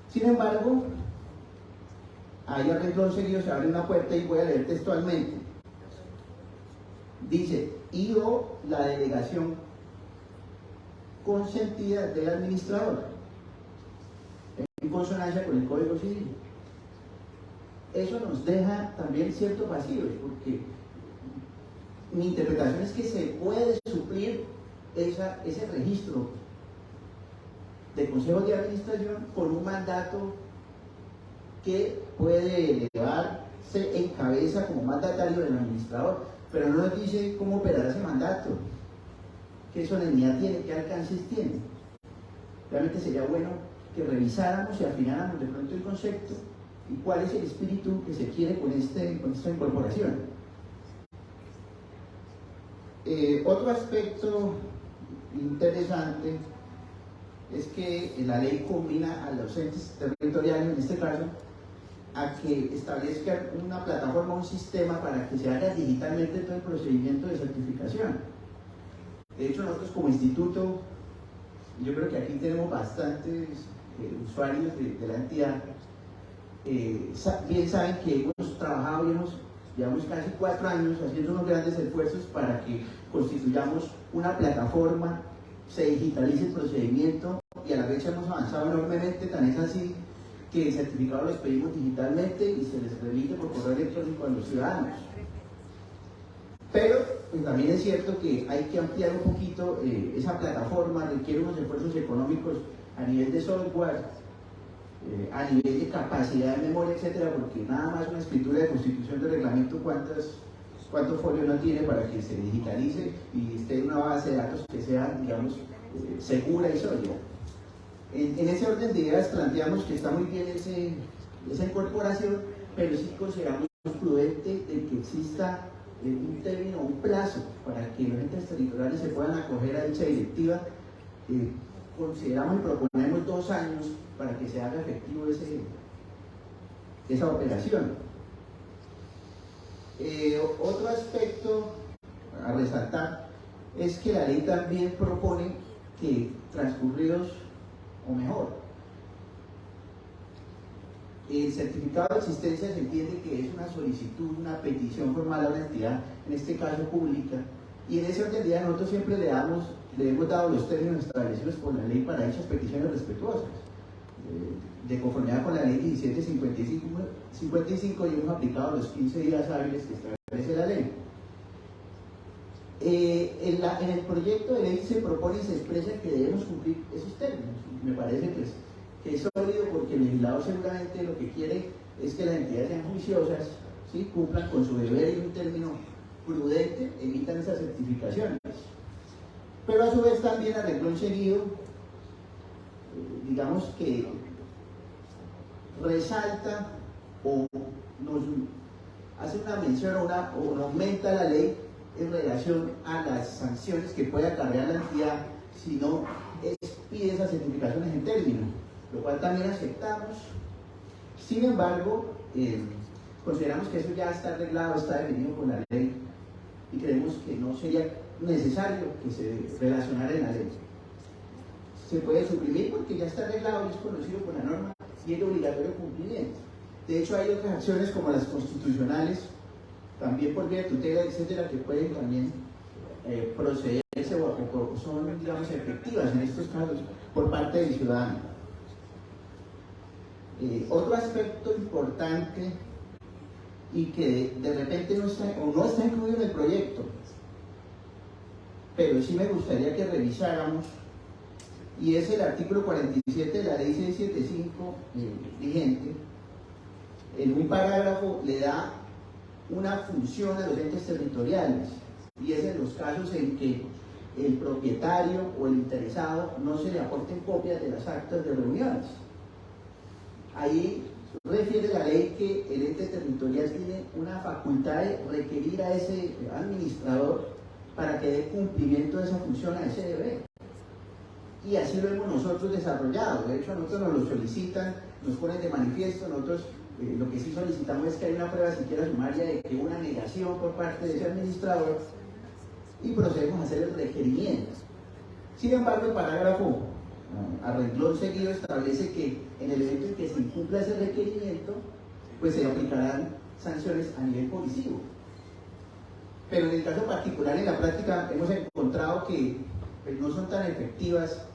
Sin embargo, ahí al renglón seguido se abre una puerta y voy a leer textualmente. Dice: y o la delegación consentida del administrador, en consonancia con el Código Civil. Eso nos deja también cierto vacío, porque mi interpretación es que se puede suplir ese registro de consejos de administración con un mandato que puede elevarse en cabeza como mandatario del administrador, pero no nos dice cómo operará ese mandato, qué solemnidad tiene, qué alcances tiene. Realmente sería bueno que revisáramos y afináramos de pronto el concepto y cuál es el espíritu que se quiere con esta incorporación. Otro aspecto interesante es que la ley combina a los entes territoriales, en este caso, a que establezcan una plataforma, un sistema para que se haga digitalmente todo el procedimiento de certificación. De hecho, nosotros como instituto, yo creo que aquí tenemos bastantes usuarios de la entidad, bien saben que hemos trabajado y llevamos casi 4 años haciendo unos grandes esfuerzos para que constituyamos una plataforma, se digitalice el procedimiento y a la fecha hemos avanzado enormemente, tan es así que el certificado lo expedimos digitalmente y se les remite por correo electrónico a los ciudadanos. Pero pues, también es cierto que hay que ampliar un poquito esa plataforma, requiere unos esfuerzos económicos a nivel de software, a nivel de capacidad de memoria, etcétera, porque nada más una escritura de constitución de reglamento, ¿cuántos folios no tiene para que se digitalice y esté en una base de datos que sea, digamos, segura y sólida? En ese orden de ideas planteamos que está muy bien esa incorporación, pero sí consideramos prudente de que exista un término, un plazo para que los entes territoriales se puedan acoger a dicha directiva. Consideramos y proponemos 2 años para que se haga efectivo esa operación. Otro aspecto a resaltar es que la ley también propone que transcurridos, o mejor, el certificado de existencia se entiende que es una solicitud, una petición formal a una entidad, en este caso pública, y en ese orden de ideas nosotros siempre le hemos dado los términos establecidos por la ley para dichas peticiones respetuosas, de conformidad con la ley 1755 y hemos aplicado los 15 días hábiles que establece la ley. En el proyecto de ley se propone y se expresa que debemos cumplir esos términos. Me parece que es sólido, porque el legislador seguramente lo que quiere es que las entidades sean juiciosas, ¿sí? Cumplan con su deber y en un término prudente evitan esas certificaciones. Pero a su vez también a renglón seguido, digamos que resalta o nos hace una mención o aumenta la ley en relación a las sanciones que puede acarrear la entidad si no pide esas certificaciones en término, lo cual también aceptamos. Sin embargo, consideramos que eso ya está arreglado, está definido con la ley y creemos que no sería necesario que se relacionara en la ley. Se puede suprimir porque ya está arreglado y es conocido por la norma y es de obligatorio cumplimiento. De hecho, hay otras acciones como las constitucionales, también por vía de tutela, etcétera, que pueden también procederse o son, digamos, efectivas en estos casos por parte del ciudadano. Otro aspecto importante y que de repente no está incluido en el proyecto, pero sí me gustaría que revisáramos, y es el artículo 47 de la ley 675 vigente. En un parágrafo le da una función a los entes territoriales, y es en los casos en que el propietario o el interesado no se le aporten copias de las actas de reuniones. Ahí refiere la ley que el ente territorial tiene una facultad de requerir a ese administrador para que dé cumplimiento de esa función, a ese deber. Y así lo hemos nosotros desarrollado. De hecho, a nosotros nos lo solicitan, nos ponen de manifiesto. Nosotros lo que sí solicitamos es que haya una prueba siquiera sumaria de que una negación por parte de ese administrador, y procedemos a hacer el requerimiento. Sin embargo, el parágrafo a renglón seguido establece que en el evento en que se incumpla ese requerimiento, pues se aplicarán sanciones a nivel policivo. Pero en el caso particular, en la práctica, hemos encontrado que pues no son tan efectivas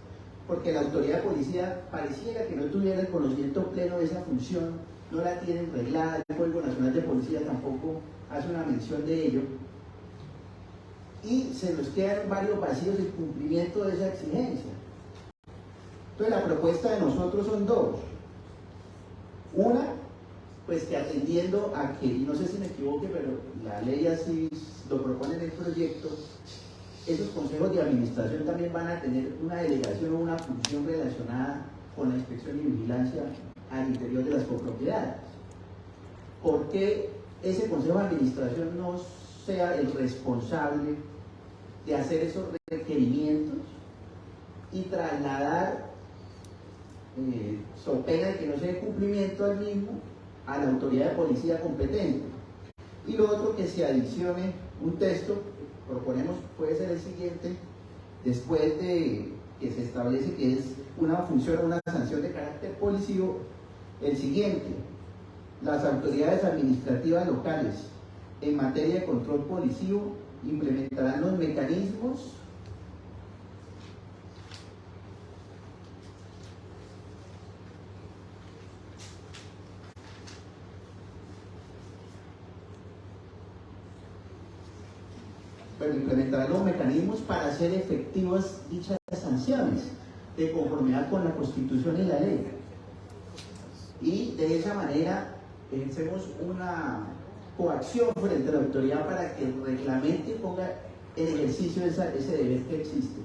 porque la autoridad de policía pareciera que no tuviera el conocimiento pleno de esa función, no la tienen reglada, el Código Nacional de Policía tampoco hace una mención de ello, y se nos quedan varios vacíos en cumplimiento de esa exigencia. Entonces la propuesta de nosotros son dos. Una, pues que atendiendo a que, y no sé si me equivoque, pero la ley así lo propone en el proyecto, esos consejos de administración también van a tener una delegación o una función relacionada con la inspección y vigilancia al interior de las copropiedades. ¿Por qué ese consejo de administración no sea el responsable de hacer esos requerimientos y trasladar, so pena de que no se dé cumplimiento al mismo, a la autoridad de policía competente? Y lo otro, que se adicione un texto, proponemos puede ser el siguiente, después de que se establece que es una función o una sanción de carácter policivo, el siguiente: las autoridades administrativas locales en materia de control policivo implementarán los mecanismos para hacer efectivas dichas sanciones de conformidad con la Constitución y la ley. Y de esa manera ejercemos una coacción frente a la autoridad para que reglamente y ponga en ejercicio ese deber que existe.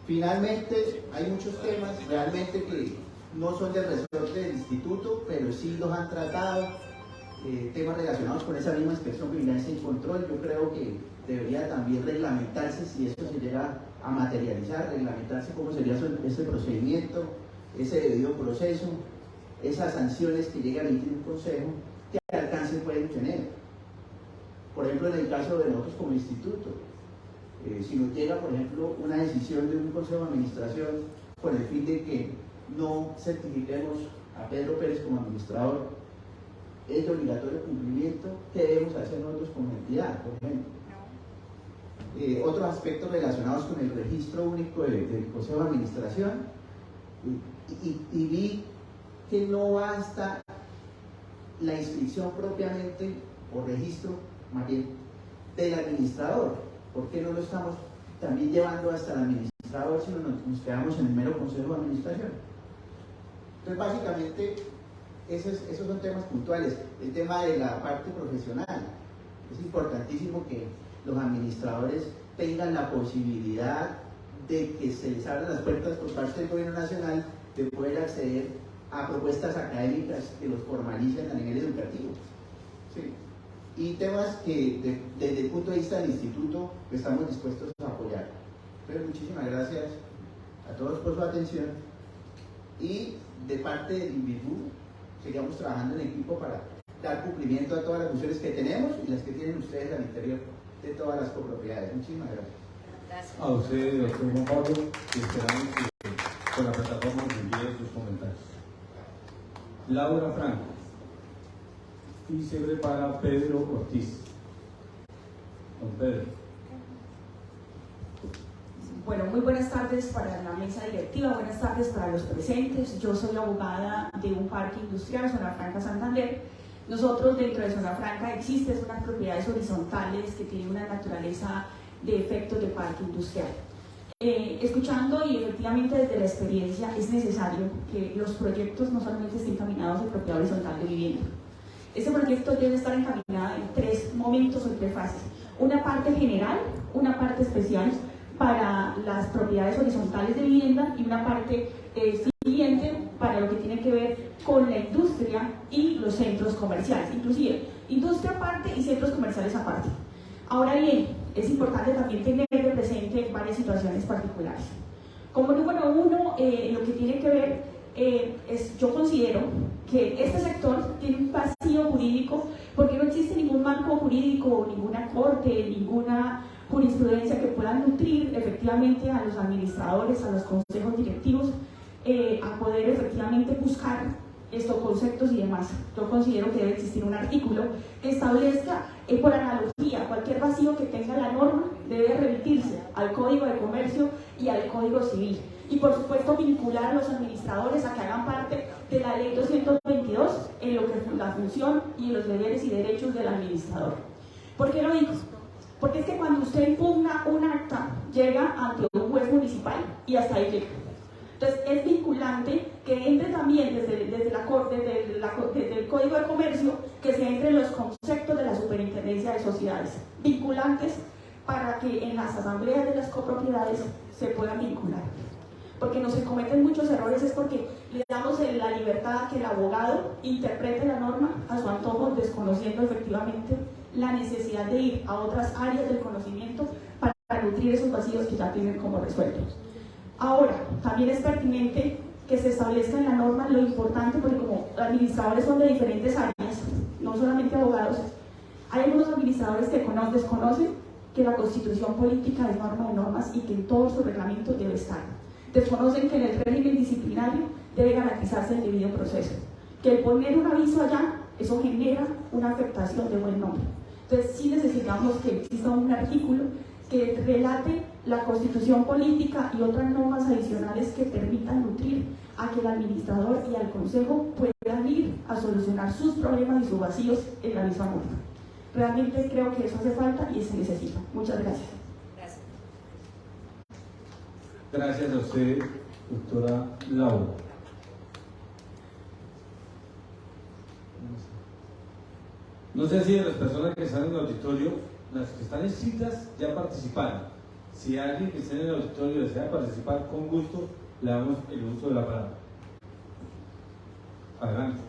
Finalmente, hay muchos temas realmente que no son del resorte del instituto, pero sí los han tratado, temas relacionados con esa misma inspección, vigilancia y control. Yo creo que debería también reglamentarse, si esto se llega a materializar, reglamentarse cómo sería ese procedimiento, ese debido proceso, esas sanciones que llega a emitir un consejo, qué alcance pueden tener. Por ejemplo, en el caso de nosotros como instituto, si nos llega, por ejemplo, una decisión de un consejo de administración con el fin de que no certifiquemos a Pedro Pérez como administrador, es de obligatorio cumplimiento, ¿qué debemos hacer nosotros como entidad, por ejemplo? Otros aspectos relacionados con el registro único del Consejo de Administración, y vi que no basta la inscripción propiamente, o registro más bien, del administrador. ¿Por qué no lo estamos también llevando hasta el administrador, sino nos quedamos en el mero Consejo de Administración? Entonces, básicamente, esos son temas puntuales. El tema de la parte profesional, es importantísimo que los administradores tengan la posibilidad de que se les abran las puertas por parte del gobierno nacional de poder acceder a propuestas académicas que los formalicen a nivel educativo. ¿Sí? Y temas que desde el punto de vista del instituto estamos dispuestos a apoyar. Entonces, muchísimas gracias a todos por su atención, y de parte del INVIRBU seguimos trabajando en equipo para dar cumplimiento a todas las funciones que tenemos y las que tienen ustedes al interior de todas las copropiedades. Muchísimas gracias. A usted, doctor Juan Pablo, y esperamos que con la plataforma nos envíe sus comentarios. Laura Franco. Y se prepara Pedro Ortiz. Don Pedro. Bueno, muy buenas tardes para la mesa directiva, buenas tardes para los presentes. Yo soy abogada de un parque industrial, Zona Franca Santander. Nosotros, dentro de Zona Franca, existen unas propiedades horizontales que tienen una naturaleza de efectos de parque industrial. Escuchando, y efectivamente desde la experiencia, es necesario que los proyectos no solamente estén encaminados en propiedad horizontal de vivienda. Este proyecto debe estar encaminado en tres momentos o en tres fases. Una parte general, una parte especial para las propiedades horizontales de vivienda y una parte siguiente para lo que tiene que ver con la industria y los centros comerciales, inclusive industria aparte y centros comerciales aparte. Ahora bien, es importante también tener de presente varias situaciones particulares. Como número uno, lo que tiene que ver yo considero que este sector tiene un vacío jurídico porque no existe ningún marco jurídico, ninguna corte, ninguna jurisprudencia que pueda nutrir efectivamente a los administradores, a los consejos directivos, a poder efectivamente buscar estos conceptos y demás. Yo considero que debe existir un artículo que establezca, por analogía, cualquier vacío que tenga la norma, debe remitirse al Código de Comercio y al Código Civil. Y por supuesto vincular a los administradores a que hagan parte de la Ley 222 en lo que es la función y los deberes y derechos del administrador. ¿Por qué lo digo? Porque es que cuando usted impugna un acta, llega ante un juez municipal y hasta ahí llega. Entonces es vinculante que entre también desde el Código de Comercio, que se entre en los conceptos de la Superintendencia de Sociedades, vinculantes para que en las asambleas de las copropiedades se puedan vincular. Porque no se cometen muchos errores es porque le damos la libertad a que el abogado interprete la norma a su antojo, desconociendo efectivamente la necesidad de ir a otras áreas del conocimiento para nutrir esos vacíos que ya tienen como resueltos. Ahora, también es pertinente que se establezca en la norma lo importante, porque como administradores son de diferentes áreas, no solamente abogados, hay algunos administradores que desconocen que la Constitución política es norma de normas y que en todo su reglamento debe estar. Desconocen que en el régimen disciplinario debe garantizarse el debido proceso, que el poner un aviso allá, eso genera una afectación de buen nombre. Entonces sí necesitamos que exista un artículo que relate la Constitución política y otras normas adicionales que permitan nutrir a que el administrador y al Consejo puedan ir a solucionar sus problemas y sus vacíos en la misma norma. Realmente creo que eso hace falta y se necesita. Muchas gracias. Gracias a usted, doctora Laura. No sé si de las personas que están en el auditorio, las que están inscritas ya participaron. Si alguien que esté en el auditorio desea participar, con gusto le damos el uso de la palabra. Adelante.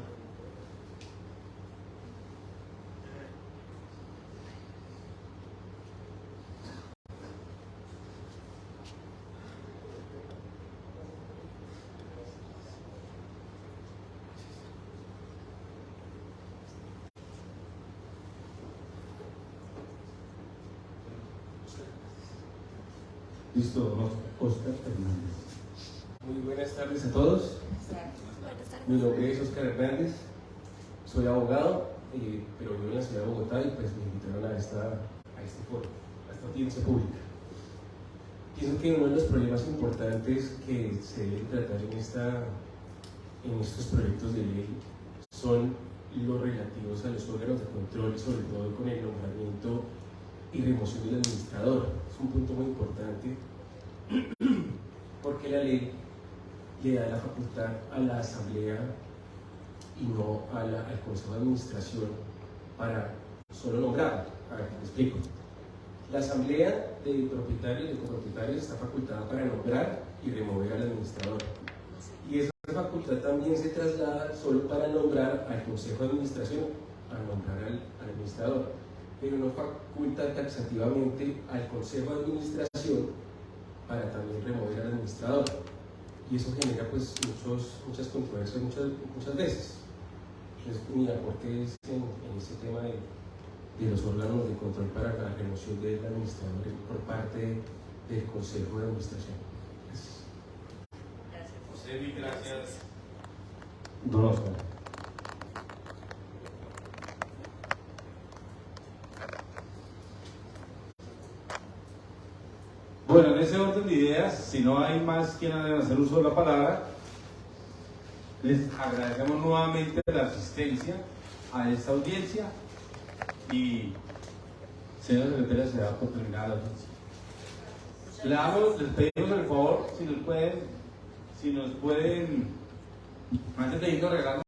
Listo, Oscar Hernández. Muy buenas tardes a todos. Mi nombre es Oscar Hernández, soy abogado, pero vivo en la ciudad de Bogotá y pues me invitaron a este foro, a esta audiencia pública. Pienso que uno de los problemas importantes que se deben tratar en estos proyectos de ley son los relativos a los órganos de control y sobre todo con el nombramiento y remoción del administrador. Es un punto muy importante porque la ley le da la facultad a la asamblea y no al consejo de administración para solo nombrar. A ver, te explico. La asamblea de propietarios y de copropietarios está facultada para nombrar y remover al administrador. Y esa facultad también se traslada solo para nombrar al consejo de administración, a nombrar al administrador, pero no faculta taxativamente al consejo de administración para también remover al administrador. Y eso genera pues muchas controversias muchas veces. Entonces mi aporte es en ese tema de los órganos de control para la remoción del administrador por parte del consejo de administración. Gracias. Gracias, José, y gracias. Don Oscar. Bueno, en ese orden de ideas, si no hay más quienes deben hacer uso de la palabra, les agradecemos nuevamente la asistencia a esta audiencia y, señora secretaria, se da por terminada la audiencia. Les pedimos el favor, si nos pueden, antes de irnos, regalarnos